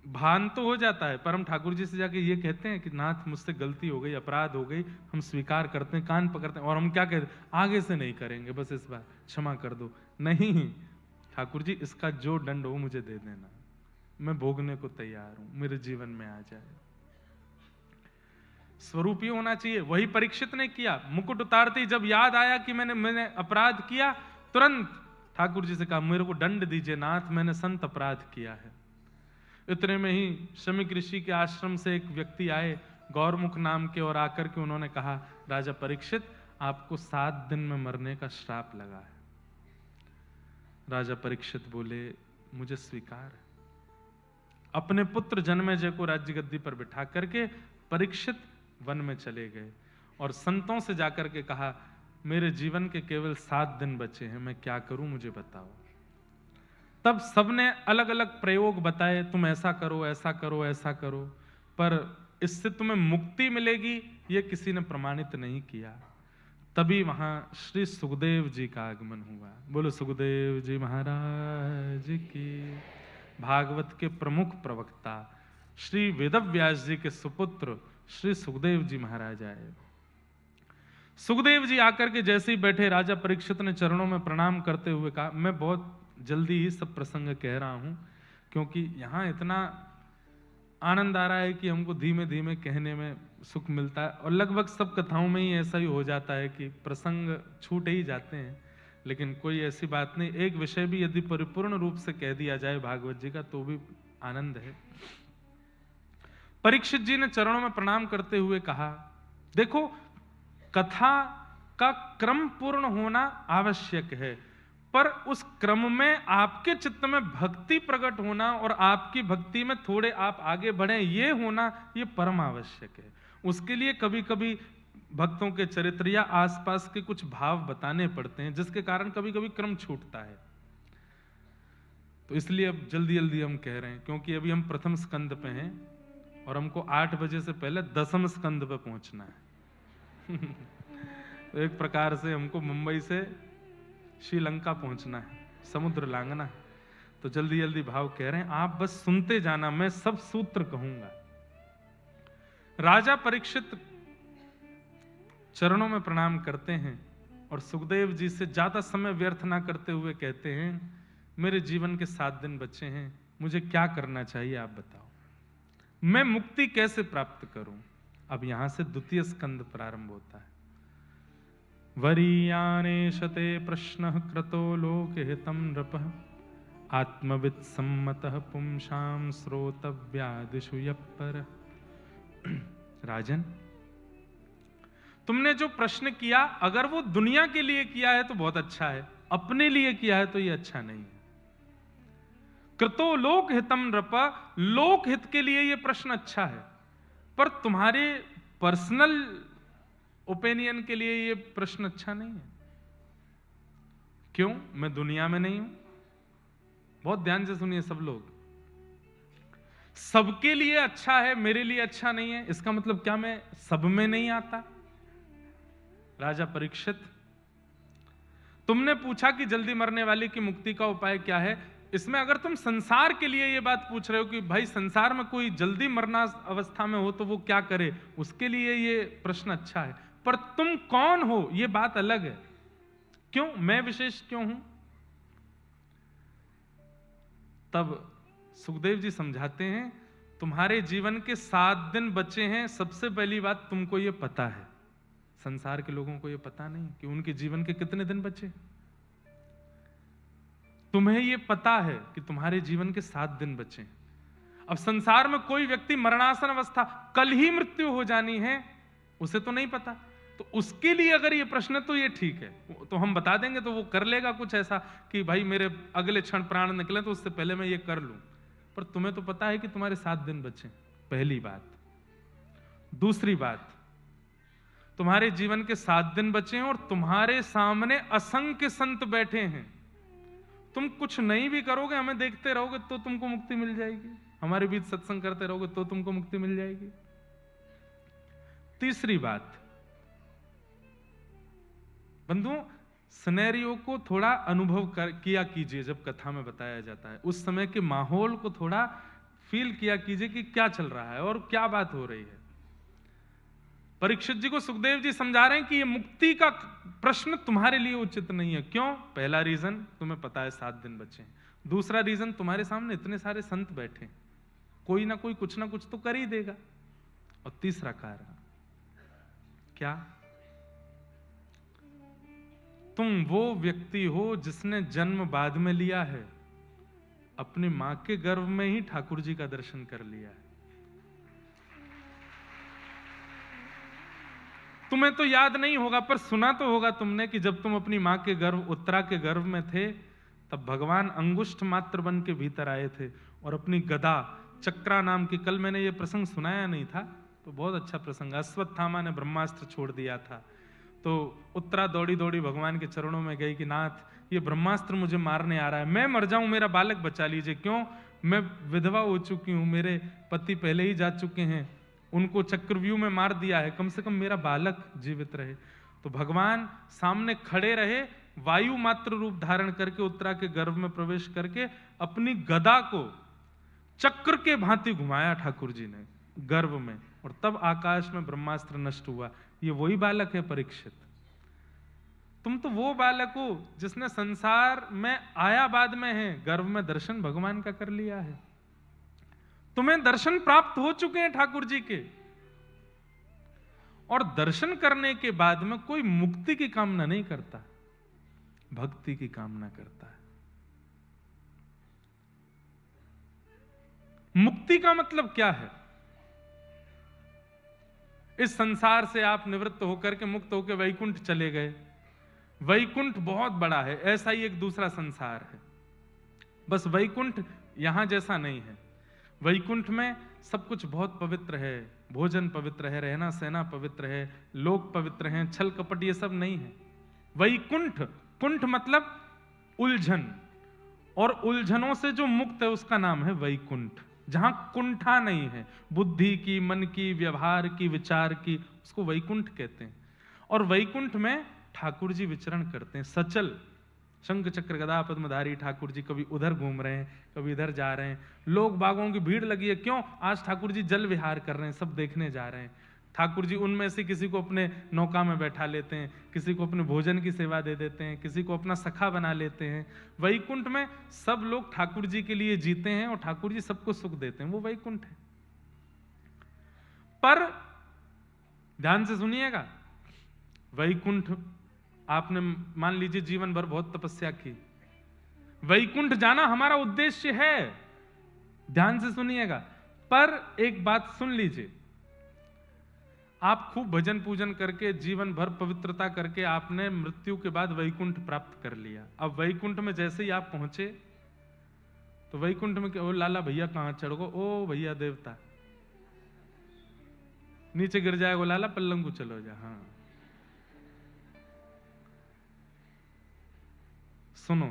भान तो हो जाता है, पर हम ठाकुर जी से जाके ये कहते हैं कि नाथ मुझसे गलती हो गई, अपराध हो गई, हम स्वीकार करते हैं, कान पकड़ते हैं, और हम क्या कहते हैं? आगे से नहीं करेंगे, बस इस बार क्षमा कर दो। नहीं, ठाकुर जी इसका जो दंड हो मुझे दे देना, मैं भोगने को तैयार हूं, मेरे जीवन में आ जाए। स्वरूपी होना चाहिए। वही परीक्षित ने किया। मुकुट उतारते ही जब याद आया कि मैंने अपराध किया, तुरंत ठाकुर जी से कहा मेरे को दंड दीजिए नाथ, मैंने संत अपराध किया है। इतने में ही शमीक ऋषि के आश्रम से एक व्यक्ति आए, गौरमुख नाम के, और आकर के उन्होंने कहा राजा परीक्षित आपको 7 दिन में मरने का श्राप लगा है। राजा परीक्षित बोले मुझे स्वीकार है। अपने पुत्र जन्मेजय को राज्य गद्दी पर बिठा करके परीक्षित वन में चले गए और संतों से जाकर के कहा मेरे जीवन के केवल 7 दिन बचे हैं, मैं क्या करूं मुझे बताओ। तब सबने अलग अलग प्रयोग बताए, तुम ऐसा करो, ऐसा करो, ऐसा करो, पर इससे तुम्हें मुक्ति मिलेगी ये किसी ने प्रमाणित नहीं किया। तभी वहां श्री सुखदेव जी का आगमन हुआ। बोलो सुखदेव जी महाराज की। भागवत के प्रमुख प्रवक्ता श्री वेदव्यास जी के सुपुत्र श्री सुखदेव जी महाराज आए। सुखदेव जी आकर के जैसे ही बैठे, राजा परीक्षित ने चरणों में प्रणाम करते हुए कहा, मैं बहुत जल्दी ही सब प्रसंग कह रहा हूं क्योंकि यहां इतना आनंद आ रहा है कि हमको धीमे धीमे कहने में सुख मिलता है, और लगभग सब कथाओं में ही ऐसा ही हो जाता है कि प्रसंग छूट ही जाते हैं, लेकिन कोई ऐसी बात नहीं। एक विषय भी यदि परिपूर्ण रूप से कह दिया जाए भागवत जी का तो भी आनंद है। परीक्षित जी ने चरणों में प्रणाम करते हुए कहा, देखो कथा का क्रम पूर्ण होना आवश्यक है, पर उस क्रम में आपके चित्त में भक्ति प्रकट होना और आपकी भक्ति में थोड़े आप आगे बढ़े ये होना, ये परम आवश्यक है। उसके लिए कभी कभी भक्तों के चरित्र या आसपास के कुछ भाव बताने पड़ते हैं, जिसके कारण कभी कभी क्रम छूटता है। तो इसलिए अब जल्दी जल्दी हम कह रहे हैं, क्योंकि अभी हम प्रथम स्कंद पे हैं और हमको 8 बजे से पहले 10वें स्कंद पे पहुंचना है। तो एक प्रकार से हमको मुंबई से श्रीलंका पहुंचना है, समुद्र लांघना है। तो जल्दी जल्दी भाव कह रहे हैं, आप बस सुनते जाना, मैं सब सूत्र कहूंगा। राजा परीक्षित चरणों में प्रणाम करते हैं और सुखदेव जी से ज्यादा समय व्यर्थ ना करते हुए कहते हैं, मेरे जीवन के 7 दिन बचे हैं, मुझे क्या करना चाहिए आप बताओ, मैं मुक्ति कैसे प्राप्त करूं। अब यहां से द्वितीय स्कंद प्रारंभ होता है। वरीयाने शते प्रश्न क्रतो लोकहितं नृपः आत्मवित् सम्मतः पुंसां श्रोतव्यादिषु यप्पर। राजन, तुमने जो प्रश्न किया, अगर वो दुनिया के लिए किया है तो बहुत अच्छा है, अपने लिए किया है तो ये अच्छा नहीं है। कृतो लोक हितम नृप, लोक हित के लिए ये प्रश्न अच्छा है, पर तुम्हारे पर्सनल ओपिनियन के लिए ये प्रश्न अच्छा नहीं है। क्यों? मैं दुनिया में नहीं हूं। बहुत ध्यान से सुनिए सब लोग, सबके लिए अच्छा है, मेरे लिए अच्छा नहीं है, इसका मतलब क्या मैं सब में नहीं आता? राजा परीक्षित, तुमने पूछा कि जल्दी मरने वाले की मुक्ति का उपाय क्या है। इसमें अगर तुम संसार के लिए ये बात पूछ रहे हो कि भाई संसार में कोई जल्दी मरना अवस्था में हो तो वो क्या करे, उसके लिए ये प्रश्न अच्छा है, पर तुम कौन हो ये बात अलग है। क्यों? मैं विशेष क्यों हूं? तब सुखदेव जी समझाते हैं, तुम्हारे जीवन के 7 दिन बचे हैं। सबसे पहली बात तुमको ये पता है, संसार के लोगों को ये पता नहीं कि उनके जीवन के कितने दिन बचे। तुम्हें ये पता है कि तुम्हारे जीवन के 7 दिन बचे हैं। अब संसार में कोई व्यक्ति मरणासन अवस्था, कल ही मृत्यु हो जानी है, उसे तो नहीं पता। तो उसके लिए अगर ये प्रश्न है तो ये ठीक है, तो हम बता देंगे तो वो कर लेगा कुछ ऐसा कि भाई मेरे अगले क्षण प्राण निकले तो उससे पहले मैं ये कर लूं। पर तुम्हें तो पता है कि तुम्हारे 7 दिन बचे, पहली बात। दूसरी बात, तुम्हारे जीवन के 7 दिन बचे हैं और तुम्हारे सामने असंख्य संत बैठे हैं। तुम कुछ नहीं भी करोगे, हमें देखते रहोगे तो तुमको मुक्ति मिल जाएगी, हमारे बीच सत्संग करते रहोगे तो तुमको मुक्ति मिल जाएगी। तीसरी बात, बंधुओं, सिनेरियो को थोड़ा अनुभव किया कीजिए। जब कथा में बताया जाता है उस समय के माहौल को थोड़ा फील किया कीजिए कि क्या चल रहा है और क्या बात हो रही है। परीक्षित जी को सुखदेव जी समझा रहे हैं कि ये मुक्ति का प्रश्न तुम्हारे लिए उचित नहीं है। क्यों? पहला रीजन, तुम्हें पता है 7 दिन बचे हैं। दूसरा रीजन, तुम्हारे सामने इतने सारे संत बैठे, कोई ना कोई कुछ ना कुछ तो कर ही देगा। और तीसरा कारण, क्या? तुम वो व्यक्ति हो जिसने जन्म बाद में लिया है, अपनी मां के गर्भ में ही ठाकुर जी का दर्शन कर लिया है। तुम्हें तो याद नहीं होगा पर सुना तो होगा तुमने कि जब तुम अपनी मां के गर्भ, उत्तरा के गर्भ में थे, तब भगवान अंगुष्ठ मात्र बन के भीतर आए थे और अपनी गदा चक्रा नाम की, कल मैंने ये प्रसंग सुनाया नहीं था तो बहुत अच्छा प्रसंग, अश्वत्थामा ने ब्रह्मास्त्र छोड़ दिया था तो उत्तरा दौड़ी दौड़ी भगवान के चरणों में गई कि नाथ ये ब्रह्मास्त्र मुझे मारने आ रहा है, मैं मर जाऊं, मेरा बालक बचा लीजिए। क्यों? मैं विधवा हो चुकी हूं, मेरे पति पहले ही जा चुके हैं, उनको चक्रव्यूह में मार दिया है, कम से कम मेरा बालक जीवित रहे। तो भगवान सामने खड़े रहे, वायु मात्र रूप धारण करके उत्तरा के गर्भ में प्रवेश करके अपनी गदा को चक्र के भांति घुमाया ठाकुर जी ने गर्भ में, और तब आकाश में ब्रह्मास्त्र नष्ट हुआ। ये वही बालक है परीक्षित। तुम तो वो बालक हो जिसने संसार में आया बाद में है, गर्भ में दर्शन भगवान का कर लिया है, तुम्हें दर्शन प्राप्त हो चुके हैं ठाकुर जी के। और दर्शन करने के बाद में कोई मुक्ति की कामना नहीं करता, भक्ति की कामना करता है। मुक्ति का मतलब क्या है? इस संसार से आप निवृत्त होकर के, मुक्त होकर वैकुंठ चले गए। वैकुंठ बहुत बड़ा है, ऐसा ही एक दूसरा संसार है, बस वैकुंठ यहां जैसा नहीं है। वैकुंठ में सब कुछ बहुत पवित्र है, भोजन पवित्र है, रहना सहना पवित्र है, लोग पवित्र हैं, छल कपट ये सब नहीं है। वैकुंठ, कुंठ मतलब उलझन, और उलझनों से जो मुक्त है उसका नाम है वैकुंठ। जहां कुंठा नहीं है, बुद्धि की, मन की, व्यवहार की, विचार की, उसको वैकुंठ कहते हैं। और वैकुंठ में ठाकुर जी विचरण करते हैं सचल, शंख चक्र गदा पद्मधारी ठाकुर जी कभी उधर घूम रहे हैं, कभी इधर जा रहे हैं, लोग बागों की भीड़ लगी है। क्यों? आज ठाकुर जी जल विहार कर रहे हैं, सब देखने जा रहे हैं। ठाकुर जी उनमें से किसी को अपने नौका में बैठा लेते हैं, किसी को अपने भोजन की सेवा दे देते हैं, किसी को अपना सखा बना लेते हैं। वैकुंठ में सब लोग ठाकुर जी के लिए जीते हैं और ठाकुर जी सबको सुख देते हैं, वो वैकुंठ है। पर ध्यान से सुनिएगा, वैकुंठ आपने मान लीजिए जीवन भर बहुत तपस्या की, वैकुंठ जाना हमारा उद्देश्य है, ध्यान से सुनिएगा। पर एक बात सुन लीजिए, आप खूब भजन पूजन करके जीवन भर पवित्रता करके आपने मृत्यु के बाद वैकुंठ प्राप्त कर लिया। अब वैकुंठ में जैसे ही आप पहुंचे तो वैकुंठ में क्या, ओ लाला भैया कहाँ चढ़ गो, ओ भैया देवता, नीचे गिर जाएगा लाला पल्लंगू चलो जा। हाँ सुनो,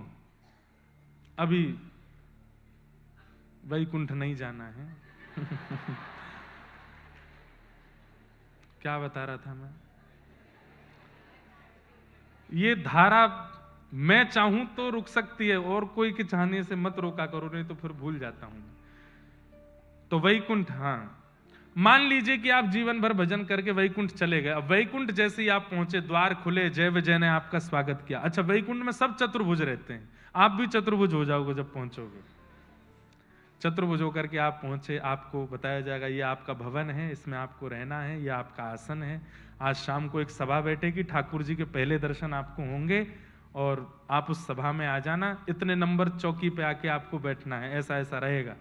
अभी वैकुंठ नहीं जाना है। क्या बता रहा था मैं? ये धारा मैं चाहूं तो रुक सकती है, और कोई के चाहने से मत रोका करो, नहीं तो फिर भूल जाता हूं। तो वैकुंठ, हाँ मान लीजिए कि आप जीवन भर भजन करके वैकुंठ चले गए। अब वैकुंठ जैसे ही आप पहुंचे, द्वार खुले, जय विजय ने आपका स्वागत किया। अच्छा, वैकुंठ में सब चतुर्भुज रहते हैं, आप भी चतुर्भुज हो जाओगे जब पहुंचोगे। चतुर्भुज होकर के आप पहुंचे, आपको बताया जाएगा ये आपका भवन है, इसमें आपको रहना है, ये आपका आसन है। आज शाम को एक सभा बैठेगी, ठाकुर जी के पहले दर्शन आपको होंगे, और आप उस सभा में आ जाना, इतने नंबर चौकी पे आके आपको बैठना है, ऐसा ऐसा रहेगा।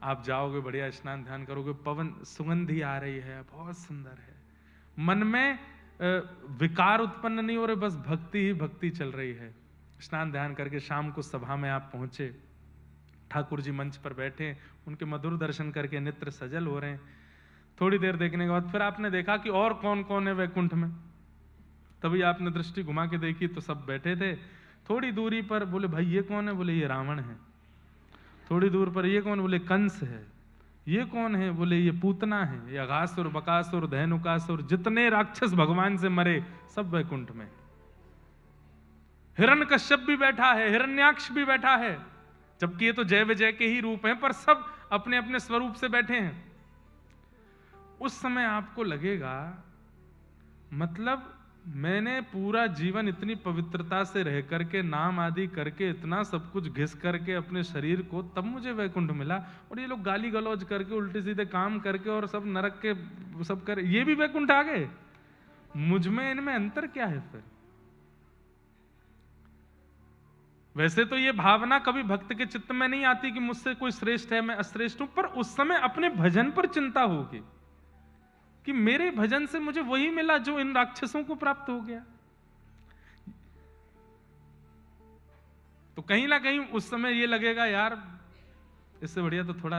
आप जाओगे, बढ़िया स्नान ध्यान करोगे, पवन सुगंधी आ रही है, बहुत सुंदर है, मन में विकार उत्पन्न नहीं हो रहे, बस भक्ति ही भक्ति चल रही है। स्नान ध्यान करके शाम को सभा में आप पहुंचे, ठाकुर जी मंच पर बैठे, उनके मधुर दर्शन करके नेत्र सजल हो रहे हैं। थोड़ी देर देखने के बाद फिर आपने देखा कि और कौन कौन है वैकुंठ में, तभी आपने दृष्टि घुमा के देखी तो सब बैठे थे। थोड़ी दूरी पर बोले भाई ये कौन है, बोले ये रावण है। थोड़ी दूर पर ये कौन, बोले कंस है। ये कौन है, बोले ये पूतना है। ये अघासुर, बकासुर, धैनुकासुर, जितने राक्षस भगवान से मरे सब वैकुंठ में। हिरण्यकश्यप भी बैठा है, हिरण्याक्ष भी बैठा है, जबकि ये तो जय विजय के ही रूप हैं, पर सब अपने अपने स्वरूप से बैठे हैं। उस समय आपको लगेगा, मतलब मैंने पूरा जीवन इतनी पवित्रता से रह करके, नाम आदि करके, इतना सब कुछ घिस करके अपने शरीर को, तब मुझे वैकुंठ मिला, और ये लोग गाली गलौज करके, उल्टे सीधे काम करके, और सब नरक के सब कर, ये भी वैकुंठ आ गए। मुझ में इनमें अंतर क्या है फिर? वैसे तो ये भावना कभी भक्त के चित्त में नहीं आती कि मुझसे कोई श्रेष्ठ है, मैं अश्रेष्ठ हूं, पर उस समय अपने भजन पर चिंता होगी कि मेरे भजन से मुझे वही मिला जो इन राक्षसों को प्राप्त हो गया। तो कहीं ना कहीं उस समय ये लगेगा, यार इससे बढ़िया तो थोड़ा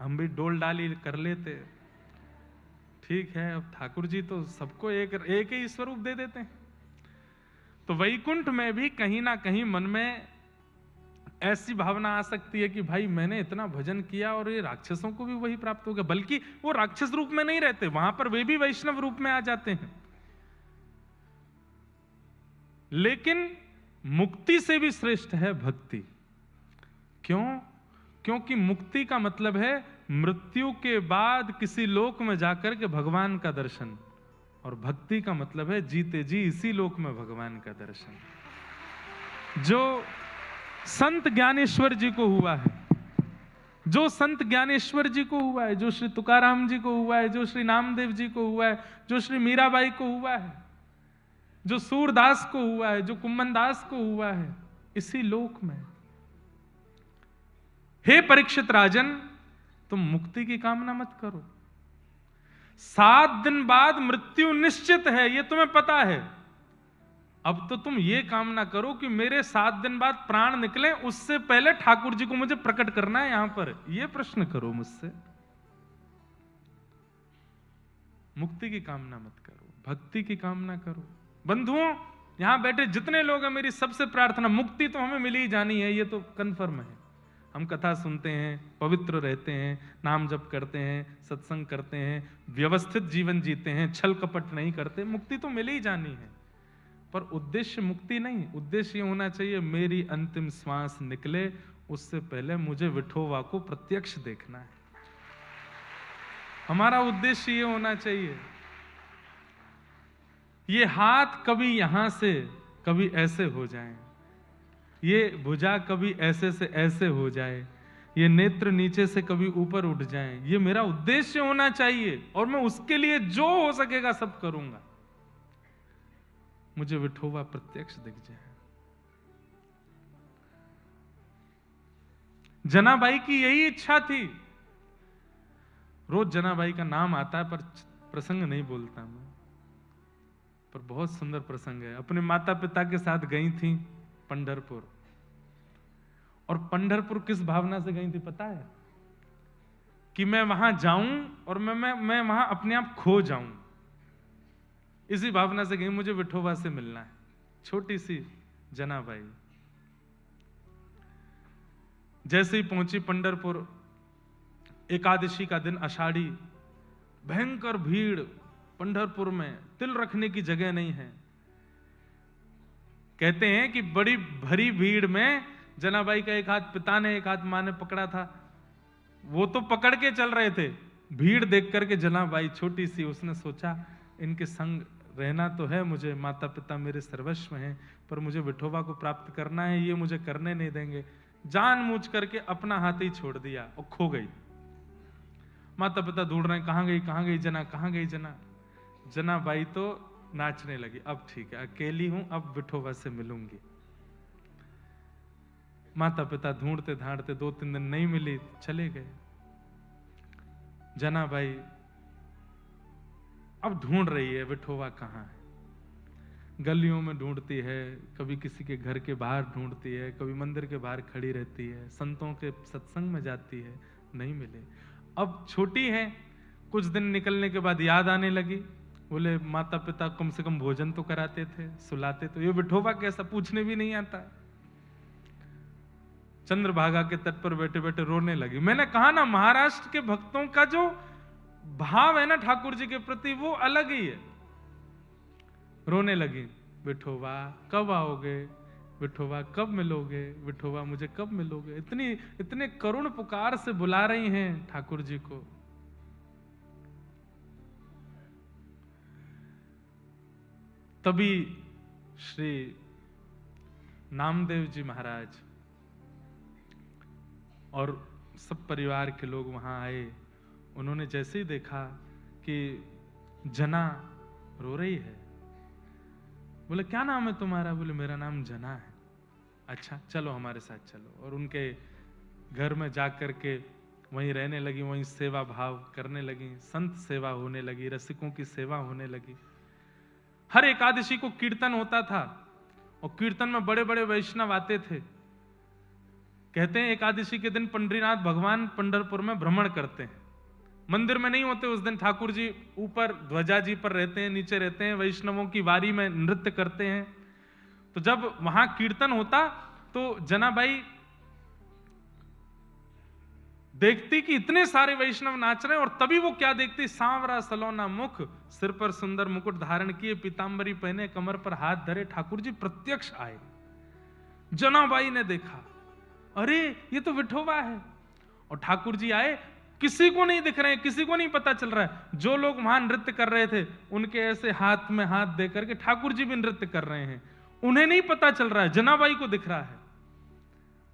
हम भी डोल डाली कर लेते। ठीक है, अब ठाकुर जी तो सबको एक ही स्वरूप दे देते हैं। तो वैकुंठ में भी कहीं ना कहीं मन में ऐसी भावना आ सकती है कि भाई मैंने इतना भजन किया और ये राक्षसों को भी वही प्राप्त हो गया। बल्कि वो राक्षस रूप में नहीं रहते, वहां पर वे भी वैष्णव रूप में आ जाते हैं। लेकिन मुक्ति से भी श्रेष्ठ है भक्ति। क्यों? क्योंकि मुक्ति का मतलब है मृत्यु के बाद किसी लोक में जाकर के भगवान का दर्शन, और भक्ति का मतलब है जीते जी इसी लोक में भगवान का दर्शन। जो संत ज्ञानेश्वर जी को हुआ है, जो संत ज्ञानेश्वर जी को हुआ है, जो श्री तुकाराम जी को हुआ है, जो श्री नामदेव जी को हुआ है, जो श्री मीराबाई को हुआ है, जो सूरदास को हुआ है, जो कुम्मनदास को हुआ है, इसी लोक में। हे परीक्षित राजन, तुम मुक्ति की कामना मत करो। 7 दिन बाद मृत्यु निश्चित है, ये तुम्हें पता है। अब तो तुम ये कामना करो कि मेरे 7 दिन बाद प्राण निकले, उससे पहले ठाकुर जी को मुझे प्रकट करना है यहां पर। ये प्रश्न करो मुझसे। मुक्ति की कामना मत करो, भक्ति की कामना करो। बंधुओं, यहां बैठे जितने लोग हैं, मेरी सबसे प्रार्थना, मुक्ति तो हमें मिली ही जानी है, ये तो कन्फर्म है। हम कथा सुनते हैं, पवित्र रहते हैं, नाम जप करते हैं, सत्संग करते हैं, व्यवस्थित जीवन जीते हैं, छल कपट नहीं करते, मुक्ति तो मिल ही जानी है। पर उद्देश्य मुक्ति नहीं, उद्देश्य ये होना चाहिए मेरी अंतिम श्वास निकले उससे पहले मुझे विठोबा को प्रत्यक्ष देखना है। हमारा उद्देश्य ये होना चाहिए। ये हाथ कभी यहां से कभी ऐसे हो जाए, ये भुजा कभी ऐसे से ऐसे हो जाए, ये नेत्र नीचे से कभी ऊपर उठ जाए, ये मेरा उद्देश्य होना चाहिए। और मैं उसके लिए जो हो सकेगा सब करूंगा, मुझे विठोबा प्रत्यक्ष दिख जाए। जनाबाई की यही इच्छा थी। रोज जनाबाई का नाम आता है पर प्रसंग नहीं बोलता मैं, पर बहुत सुंदर प्रसंग है। अपने माता पिता के साथ गई थी पंढरपुर, और पंढरपुर किस भावना से गई थी पता है? कि मैं वहां जाऊं और मैं वहां अपने आप खो जाऊं। इसी भावना से गई, मुझे विठोबा से मिलना है। छोटी सी जनाबाई जैसे ही पहुंची पंढरपुर, एकादशी का दिन, आषाढ़ी, भयंकर भीड़ पंढरपुर में, तिल रखने की जगह नहीं है। कहते हैं कि बड़ी भरी भीड़ में जनाबाई का एक हाथ पिता ने, एक हाथ मां ने पकड़ा था। वो तो पकड़ के चल रहे थे, भीड़ देख करके जनाबाई छोटी सी, उसने सोचा इनके संग रहना तो है मुझे, माता पिता मेरे सर्वस्व हैं, पर मुझे विठोबा को प्राप्त करना है, ये मुझे करने नहीं देंगे। जानबूझ करके अपना हाथ ही छोड़ दिया और खो गई। माता पिता ढूंढ रहे हैं, कहां गई जना, कहां गई जना। जनाबाई तो नाचने लगी, अब ठीक है, अकेली हूं, अब विठोबा से मिलूंगी। माता पिता ढूंढते ढांढते 2-3 दिन नहीं मिली, चले गए। जनाबाई अब ढूंढ रही है विठोबा कहां है। गलियों में ढूंढती है, कभी किसी के घर के बाहर ढूंढती है, कभी मंदिर के बाहर खड़ी रहती है, संतों के सत्संग में जाती है, नहीं मिले। अब छोटी है, कुछ दिन निकलने के बाद याद आने लगी, बोले माता पिता कम से कम भोजन तो कराते थे, सुलाते तो, ये विठोबा कैसा, पूछने भी नहीं आता। चंद्रभागा के तट पर बैठे बैठे रोने लगी। मैंने कहा ना, महाराष्ट्र के भक्तों का जो भाव है ना ठाकुर जी के प्रति, वो अलग ही है। रोने लगी, विठोबा कब आओगे, विठोबा कब मिलोगे, विठोबा मुझे कब मिलोगे। इतने करुण पुकार से बुला रही हैं ठाकुर जी को। तभी श्री नामदेव जी महाराज और सब परिवार के लोग वहां आए। उन्होंने जैसे ही देखा कि जना रो रही है, बोले क्या नाम है तुम्हारा? बोले मेरा नाम जना है। अच्छा चलो हमारे साथ चलो। और उनके घर में जाकर के वहीं रहने लगी, वहीं सेवा भाव करने लगी, संत सेवा होने लगी, रसिकों की सेवा होने लगी। हर एकादशी को कीर्तन होता था और कीर्तन में बड़े बड़े वैष्णव आते थे। कहते हैं एकादशी के दिन पंडरीनाथ भगवान पंढरपुर में भ्रमण करते हैं। मंदिर में नहीं होते उस दिन, ठाकुर जी ऊपर ध्वजा जी पर रहते हैं, नीचे रहते हैं, वैष्णवों की वारी में नृत्य करते हैं। तो जब वहां कीर्तन होता तो जनाबाई देखती कि इतने सारे वैष्णव नाच रहे हैं, और तभी वो क्या देखती, सांवरा सलोना मुख, सिर पर सुंदर मुकुट धारण किए, पीतांबरी पहने, कमर पर हाथ धरे ठाकुर जी प्रत्यक्ष आए। जनाबाई ने देखा, अरे ये तो विठोबा है। और ठाकुर जी आए, किसी को नहीं दिख रहे हैं, किसी को नहीं पता चल रहा है। जो लोग वहां नृत्य कर रहे थे उनके ऐसे हाथ में हाथ दे करके ठाकुर जी भी नृत्य कर रहे हैं, उन्हें नहीं पता चल रहा है, जनाबाई को दिख रहा है।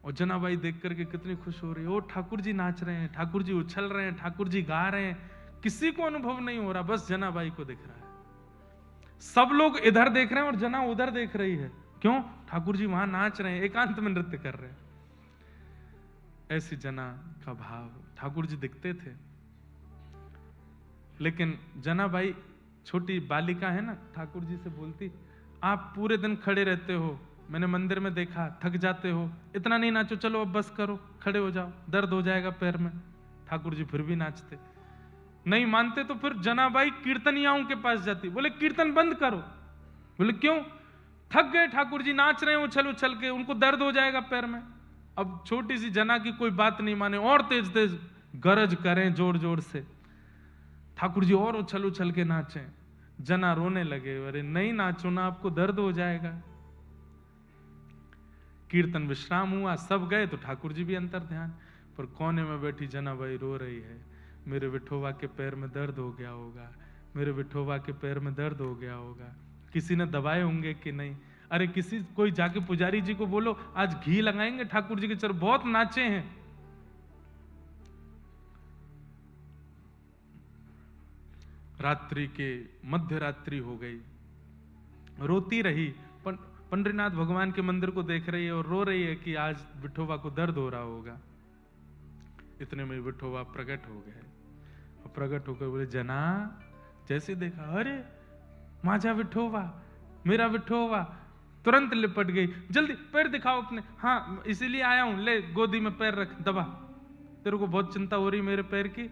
और जनाबाई देख करके कितनी खुश हो रही है, ओ ठाकुर जी नाच रहे हैं, ठाकुर जी उछल रहे हैं, ठाकुर जी गा रहे हैं। किसी को अनुभव नहीं हो रहा, बस जनाबाई को दिख रहा है। सब लोग इधर देख रहे हैं और जना उधर देख रही है। क्यों? ठाकुर जी वहां नाच रहे हैं, एकांत में नृत्य कर रहे हैं। ऐसी जना का भाव ठाकुर जी दिखते थे। लेकिन जनाबाई छोटी बालिका है ना, ठाकुर जी से बोलती, आप पूरे दिन खड़े रहते हो, मैंने मंदिर में देखा, थक जाते हो, इतना नहीं नाचो, चलो अब बस करो, खड़े हो जाओ, दर्द हो जाएगा पैर में। ठाकुर जी फिर भी नाचते। नहीं मानते तो फिर जनाबाई कीर्तनियाओं के पास जाती, बोले कीर्तन बंद करो। बोले क्यों? थक गए ठाकुर जी, नाच रहे हैं उछल उछल के, उनको दर्द हो जाएगा पैर में। अब छोटी सी जना की कोई बात नहीं माने, और तेज तेज गरज करें जोर जोर से, ठाकुर जी और उछल उछल के नाचें। जना रोने लगे, अरे नहीं नाचो ना, आपको दर्द हो जाएगा। कीर्तन विश्राम हुआ, सब गए तो ठाकुर जी भी अंतर ध्यान। पर कोने में बैठी जनाबाई रो रही है, मेरे विठोबा के पैर में दर्द हो गया होगा, मेरे विठोबा के पैर में दर्द हो गया होगा, किसी ने दबाए होंगे कि नहीं। अरे कोई जाके पुजारी जी को बोलो आज घी लगाएंगे ठाकुर जी के चर, बहुत नाचे हैं। रात्रि के मध्य रात्रि हो गई, रोती रही, पंडरीनाथ भगवान के मंदिर को देख रही है और रो रही है कि आज विठोबा को दर्द हो रहा होगा। इतने में विठोबा प्रकट हो गए, और प्रकट होकर बोले, जना, जैसे देखा, अरे माझा विठोबा, मेरा विठोबा, तुरंत लिपट गई, जल्दी पैर दिखाओ अपने। हाँ इसीलिए आया हूं, ले गोदी में पैर रख, दबा, तेरे को बहुत चिंता हो रही मेरे पैर की।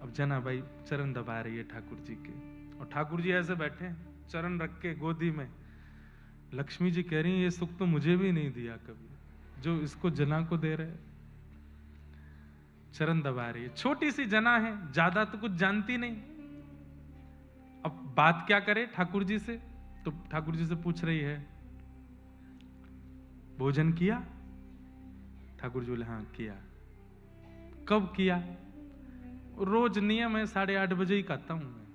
अब जनाबाई चरण दबा रही है ठाकुर जी के, और ठाकुर जी ऐसे बैठे हैं चरण रख के गोदी में। लक्ष्मी जी कह रही है ये सुख तो मुझे भी नहीं दिया कभी, जो इसको जना को दे रहे। चरण दबा रही है, छोटी सी जना है, ज्यादा तो कुछ जानती नहीं। अब बात क्या करे ठाकुर जी से, तो ठाकुर जी से पूछ रही है भोजन किया? ठाकुर जी बोले हाँ किया। कब किया? रोज नियम है 8:30 बजे ही खाता हूं मैं,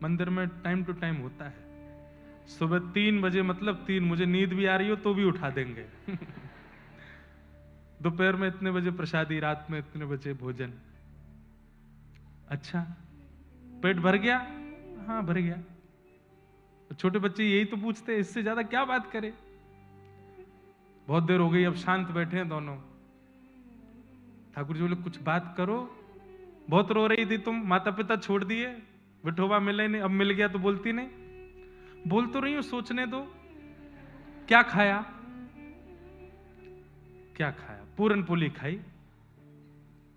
मंदिर में टाइम टू टाइम होता है। सुबह 3 बजे, मतलब 3, मुझे नींद भी आ रही हो तो भी उठा देंगे। दोपहर में इतने बजे प्रसादी, रात में इतने बजे भोजन। अच्छा पेट भर गया? हाँ भर गया। छोटे बच्चे यही तो पूछते हैं, इससे ज्यादा क्या बात करें। बहुत देर हो गई, अब शांत बैठे हैं दोनों। ठाकुर जी बोले कुछ बात करो, बहुत रो रही थी तुम, माता पिता छोड़ दिए, विठोबा मिले नहीं, अब मिल गया तो बोलती नहीं। बोल तो रही हूं, सोचने दो। क्या खाया? क्या खाया? पूरन पोली खाई।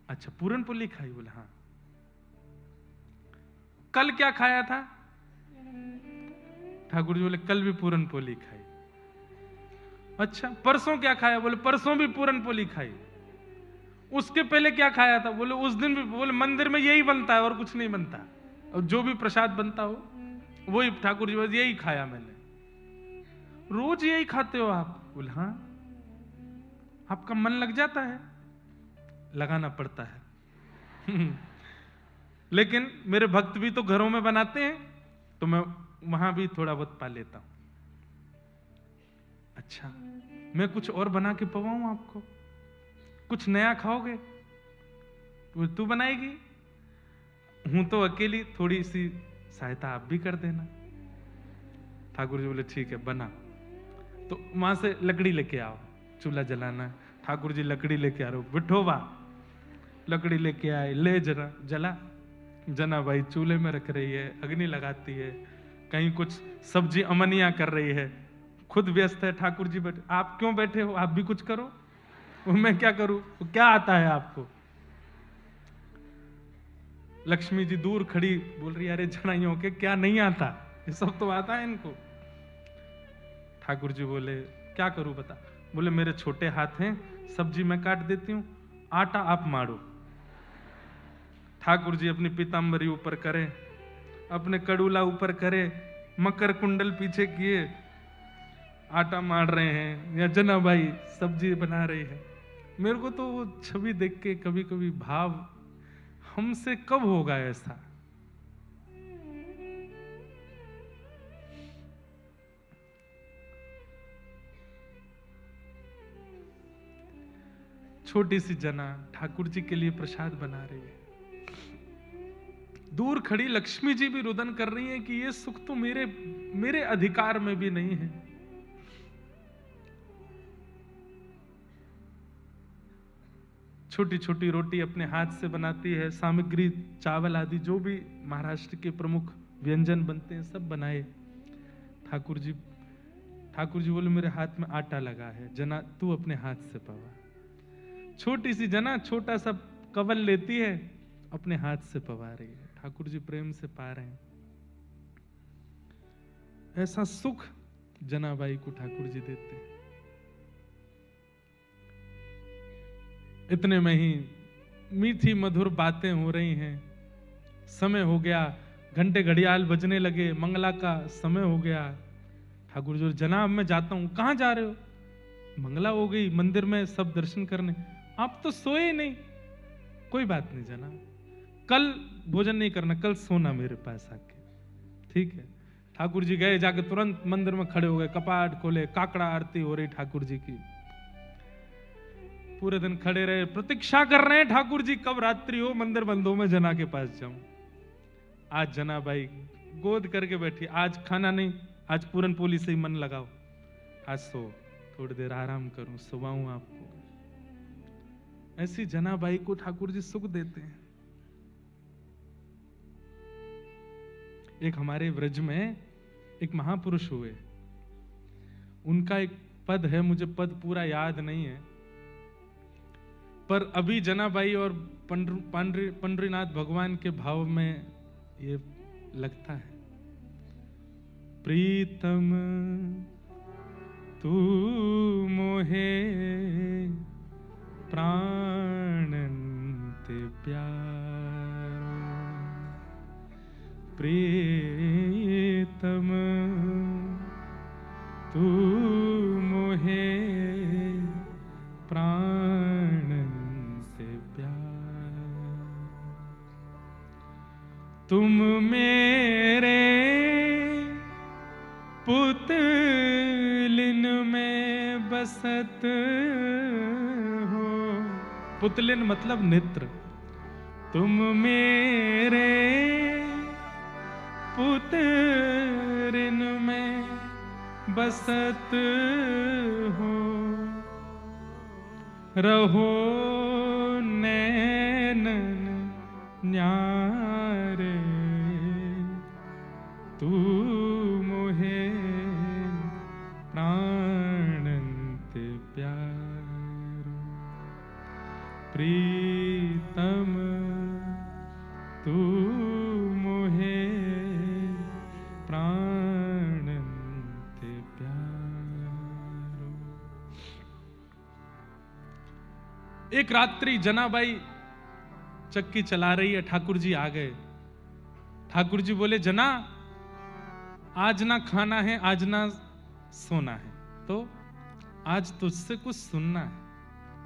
अच्छा पूरन पोली खाई? बोले हाँ। कल क्या खाया था? ठाकुर जी बोले कल भी पूरन पोली खाई। अच्छा परसों क्या खाया? बोले परसों भी पूरन पोली खाई। उसके पहले क्या खाया था? बोले उस दिन भी। बोले मंदिर में यही बनता है और कुछ नहीं बनता, और जो भी प्रसाद बनता हो वही। ठाकुर जी बोले यही खाया मैंने। रोज यही खाते हो आप? बोले हाँ। आपका मन लग जाता है? लगाना पड़ता है। लेकिन मेरे भक्त भी तो घरों में बनाते हैं, तो मैं वहां भी थोड़ा बहुत पा लेता हूं। अच्छा मैं कुछ और बना के पवाऊं आपको? कुछ नया खाओगे? तू बनाएगी? हूं तो अकेली, थोड़ी सी सहायता आप भी कर देना। ठाकुर जी बोले ठीक है बना। तो वहां से लकड़ी लेके आओ, चूल्हा जलाना है। ठाकुर जी लकड़ी लेके आ रहे हो, विठोबा लकड़ी लेके आए, ले जरा जला। जना भाई चूल्हे में रख रही है, अग्नि लगाती है, कहीं कुछ सब्जी अमनिया कर रही है, खुद व्यस्त है। ठाकुर जी बैठे, आप क्यों बैठे हो? आप भी कुछ करो। मैं क्या करूं? क्या आता है आपको? लक्ष्मी जी दूर खड़ी बोल रही है अरे जनाइयों के क्या नहीं आता, ये सब तो आता है इनको। ठाकुर जी बोले क्या करूं बता? बोले मेरे छोटे हाथ हैं, सब्जी मैं काट देती हूं, आटा आप मारो। ठाकुर जी अपनी पीतांबरी ऊपर करें, अपने कड़ूला ऊपर करे, मकर कुंडल पीछे किए, आटा मार रहे हैं, या जना भाई सब्जी बना रही है। मेरे को तो वो छवि देख के कभी कभी भाव, हमसे कब होगा ऐसा? छोटी सी जना ठाकुर जी के लिए प्रसाद बना रही है। दूर खड़ी लक्ष्मी जी भी रुदन कर रही है कि ये सुख तो मेरे अधिकार में भी नहीं है। छोटी छोटी रोटी अपने हाथ से बनाती है, सामग्री चावल आदि जो भी महाराष्ट्र के प्रमुख व्यंजन बनते हैं सब बनाए। ठाकुर जी बोले मेरे हाथ में आटा लगा है, जना तू अपने हाथ से पवा। छोटी सी जना छोटा सा कवल लेती है, अपने हाथ से पवा रही है। ठाकुर जी प्रेम से पा रहे हैं। ऐसा सुख जनाबाई को ठाकुर जी देते हैं। इतने में ही मीठी मधुर बातें हो रही हैं। समय हो गया, घंटे घड़ियाल बजने लगे, मंगला का समय हो गया। ठाकुर जी जनाब मैं जाता हूं। कहां जा रहे हो? मंगला हो गई, मंदिर में सब दर्शन करने। आप तो सोए नहीं। कोई बात नहीं जनाब, कल भोजन नहीं करना, कल सोना मेरे पास आके, ठीक है। ठाकुर जी गए, जाके तुरंत मंदिर में खड़े हो गए, कपाट खोले, काकड़ा आरती हो रही ठाकुर जी की। पूरे दिन खड़े रहे, प्रतीक्षा कर रहे हैं ठाकुर जी कब रात्रि हो, मंदिर बंद हो, मैं जना के पास जाऊं। आज जना भाई गोद करके बैठी, आज खाना नहीं, आज पूरन पोली से ही मन लगाओ, आज सो, थोड़ी देर आराम करूं, सुबाऊं आपको। ऐसी जना बाई को ठाकुर जी सुख देते हैं। एक हमारे व्रज में एक महापुरुष हुए, उनका एक पद है, मुझे पद पूरा याद नहीं है, पर अभी जनाबाई और पंडरीनाथ भगवान के भाव में ये लगता है। प्रीतम तू मोहे प्राणन्ते प्यारो, प्रीतम तू मोहे प्राणन्ते प्यारो, तुम मेरे पुतलिन में बसत हो। पुतलिन मतलब नेत्र। तुम मेरे पुतलिन में बसत हो, रहो नैनन न्यारे, तू मोहे प्राणन्ते प्यारो, प्रीतम तू मोहे प्राणन्ते प्यारो। एक रात्रि जनाबाई चक्की चला रही है, ठाकुर जी आ गए। ठाकुर जी बोले, जना आज ना खाना है, आज ना सोना है, तो आज तुझसे कुछ सुनना है।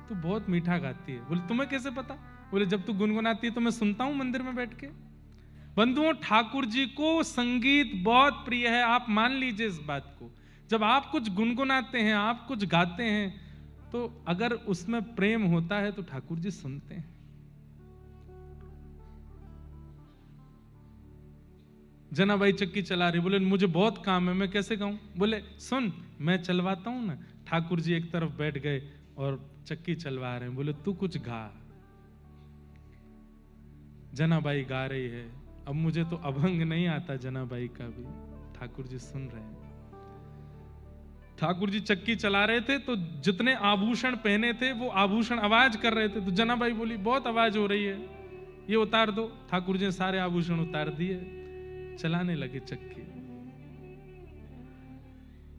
तू बहुत मीठा गाती है। बोले, तुम्हें कैसे पता? बोले, जब तू गुनगुनाती है तो मैं सुनता हूं मंदिर में बैठ के। बंधुओं, ठाकुर जी को संगीत बहुत प्रिय है, आप मान लीजिए इस बात को। जब आप कुछ गुनगुनाते हैं, आप कुछ गाते हैं, तो अगर उसमें प्रेम होता है तो ठाकुर जी सुनते हैं। जनाबाई चक्की चला रही, बोले मुझे बहुत काम है, मैं कैसे गाऊं? बोले सुन, मैं चलवाता हूं ना। ठाकुर जी एक तरफ बैठ गए और चक्की चलवा रहे हैं। बोले तू कुछ गा। जनाबाई गा रही है। अब मुझे तो अभंग नहीं आता जनाबाई का भी, ठाकुर जी सुन रहे हैं। ठाकुर जी चक्की चला रहे थे, तो जितने आभूषण पहने थे वो आभूषण आवाज कर रहे थे। तो जनाबाई बोली, बहुत आवाज हो रही है, ये उतार दो। ठाकुर जी ने सारे आभूषण उतार दिए, चलाने लगे चक्की।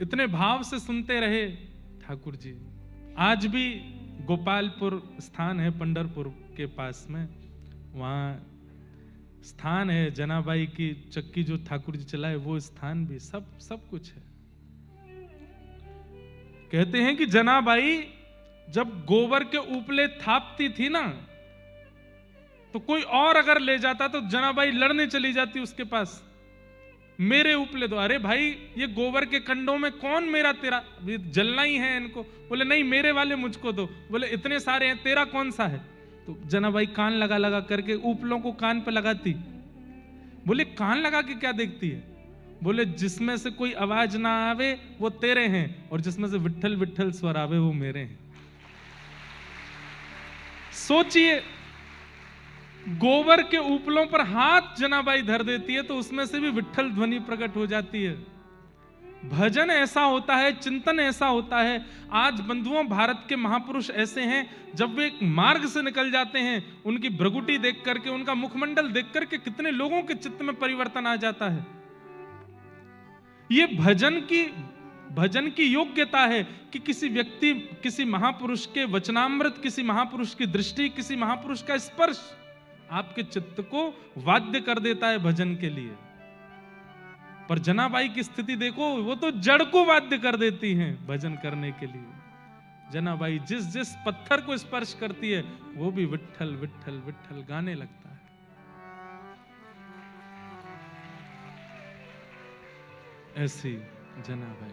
इतने भाव से सुनते रहे ठाकुर जी। आज भी गोपालपुर स्थान है पंढरपुर के पास में, वहां स्थान है जनाबाई की चक्की जो ठाकुर जी चलाए, वो स्थान भी सब कुछ है। कहते हैं कि जनाबाई जब गोबर के उपले थापती थी ना, तो कोई और अगर ले जाता तो जनाबाई लड़ने चली जाती उसके पास, मेरे उपले दो। अरे भाई, ये गोबर के कंडों में कौन मेरा तेरा, जलना ही है इनको। बोले नहीं, मेरे वाले मुझको दो। बोले इतने सारे हैं, तेरा कौन सा है? तो जनाबाई कान लगा लगा करके उपलों को कान पे लगाती। बोले कान लगा के क्या देखती है? बोले जिसमें से कोई आवाज ना आवे वो तेरे हैं, और जिसमें से विट्ठल विट्ठल स्वर आवे वो मेरे हैं। सोचिए, गोबर के उपलों पर हाथ जनाबाई धर देती है तो उसमें से भी विट्ठल ध्वनि प्रकट हो जाती है। भजन ऐसा होता है, चिंतन ऐसा होता है। आज बंधुओं, भारत के महापुरुष ऐसे हैं, जब वे एक मार्ग से निकल जाते हैं, उनकी भ्रगुटी देख करके, उनका मुखमंडल देख करके कितने लोगों के चित्त में परिवर्तन आ जाता है। ये भजन की योग्यता है कि किसी व्यक्ति, किसी महापुरुष के वचनामृत, किसी महापुरुष की दृष्टि, किसी महापुरुष का स्पर्श आपके चित्त को वाद्य कर देता है भजन के लिए। पर जनाबाई की स्थिति देखो, वो तो जड़ को वाद्य कर देती हैं भजन करने के लिए। जनाबाई जिस जिस पत्थर को स्पर्श करती है वो भी विट्ठल विट्ठल विट्ठल गाने लगता है। ऐसी जनाबाई।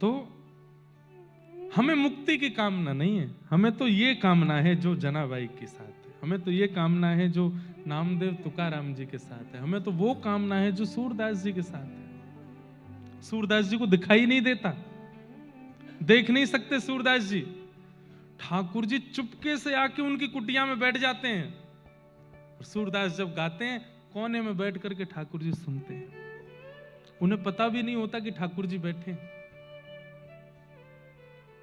तो हमें मुक्ति की कामना नहीं है, हमें तो ये कामना है जो जनाबाई के साथ है। हमें तो ये कामना है जो नामदेव तुकाराम जी के साथ है। हमें तो वो कामना है जो सूरदास जी के साथ है। सूरदास जी को दिखाई नहीं देता, देख नहीं सकते सूरदास जी। ठाकुर जी चुपके से आके उनकी कुटिया में बैठ जाते हैं, और सूरदास जब गाते हैं कोने में बैठ करके ठाकुर जी सुनते हैं। उन्हें पता भी नहीं होता कि ठाकुर जी बैठे हैं।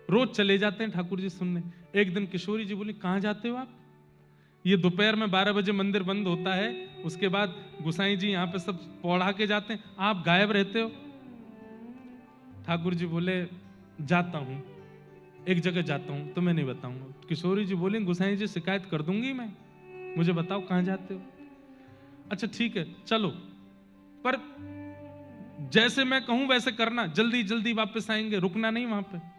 रोज चले जाते हैं ठाकुर जी सुनने। एक दिन किशोरी जी बोली, कहां जाते हो आप? ये दोपहर में 12 बजे मंदिर बंद होता है, उसके बाद गुसाई जी यहाँ पे सब पौड़ा के जाते हैं, आप गायब रहते हो। ठाकुर जी बोले, जाता हूं, एक जगह जाता हूं, तुम्हें नहीं बताऊंगा। किशोरी जी बोली, गुसाई जी शिकायत कर दूंगी मैं, मुझे बताओ कहां जाते हो। अच्छा ठीक है चलो, पर जैसे मैं कहूं वैसे करना, जल्दी जल्दी वापस आएंगे, रुकना नहीं वहां पे।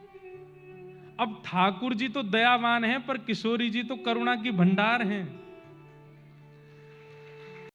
अब ठाकुर जी तो दयावान हैं, पर किशोरी जी तो करुणा की भंडार हैं।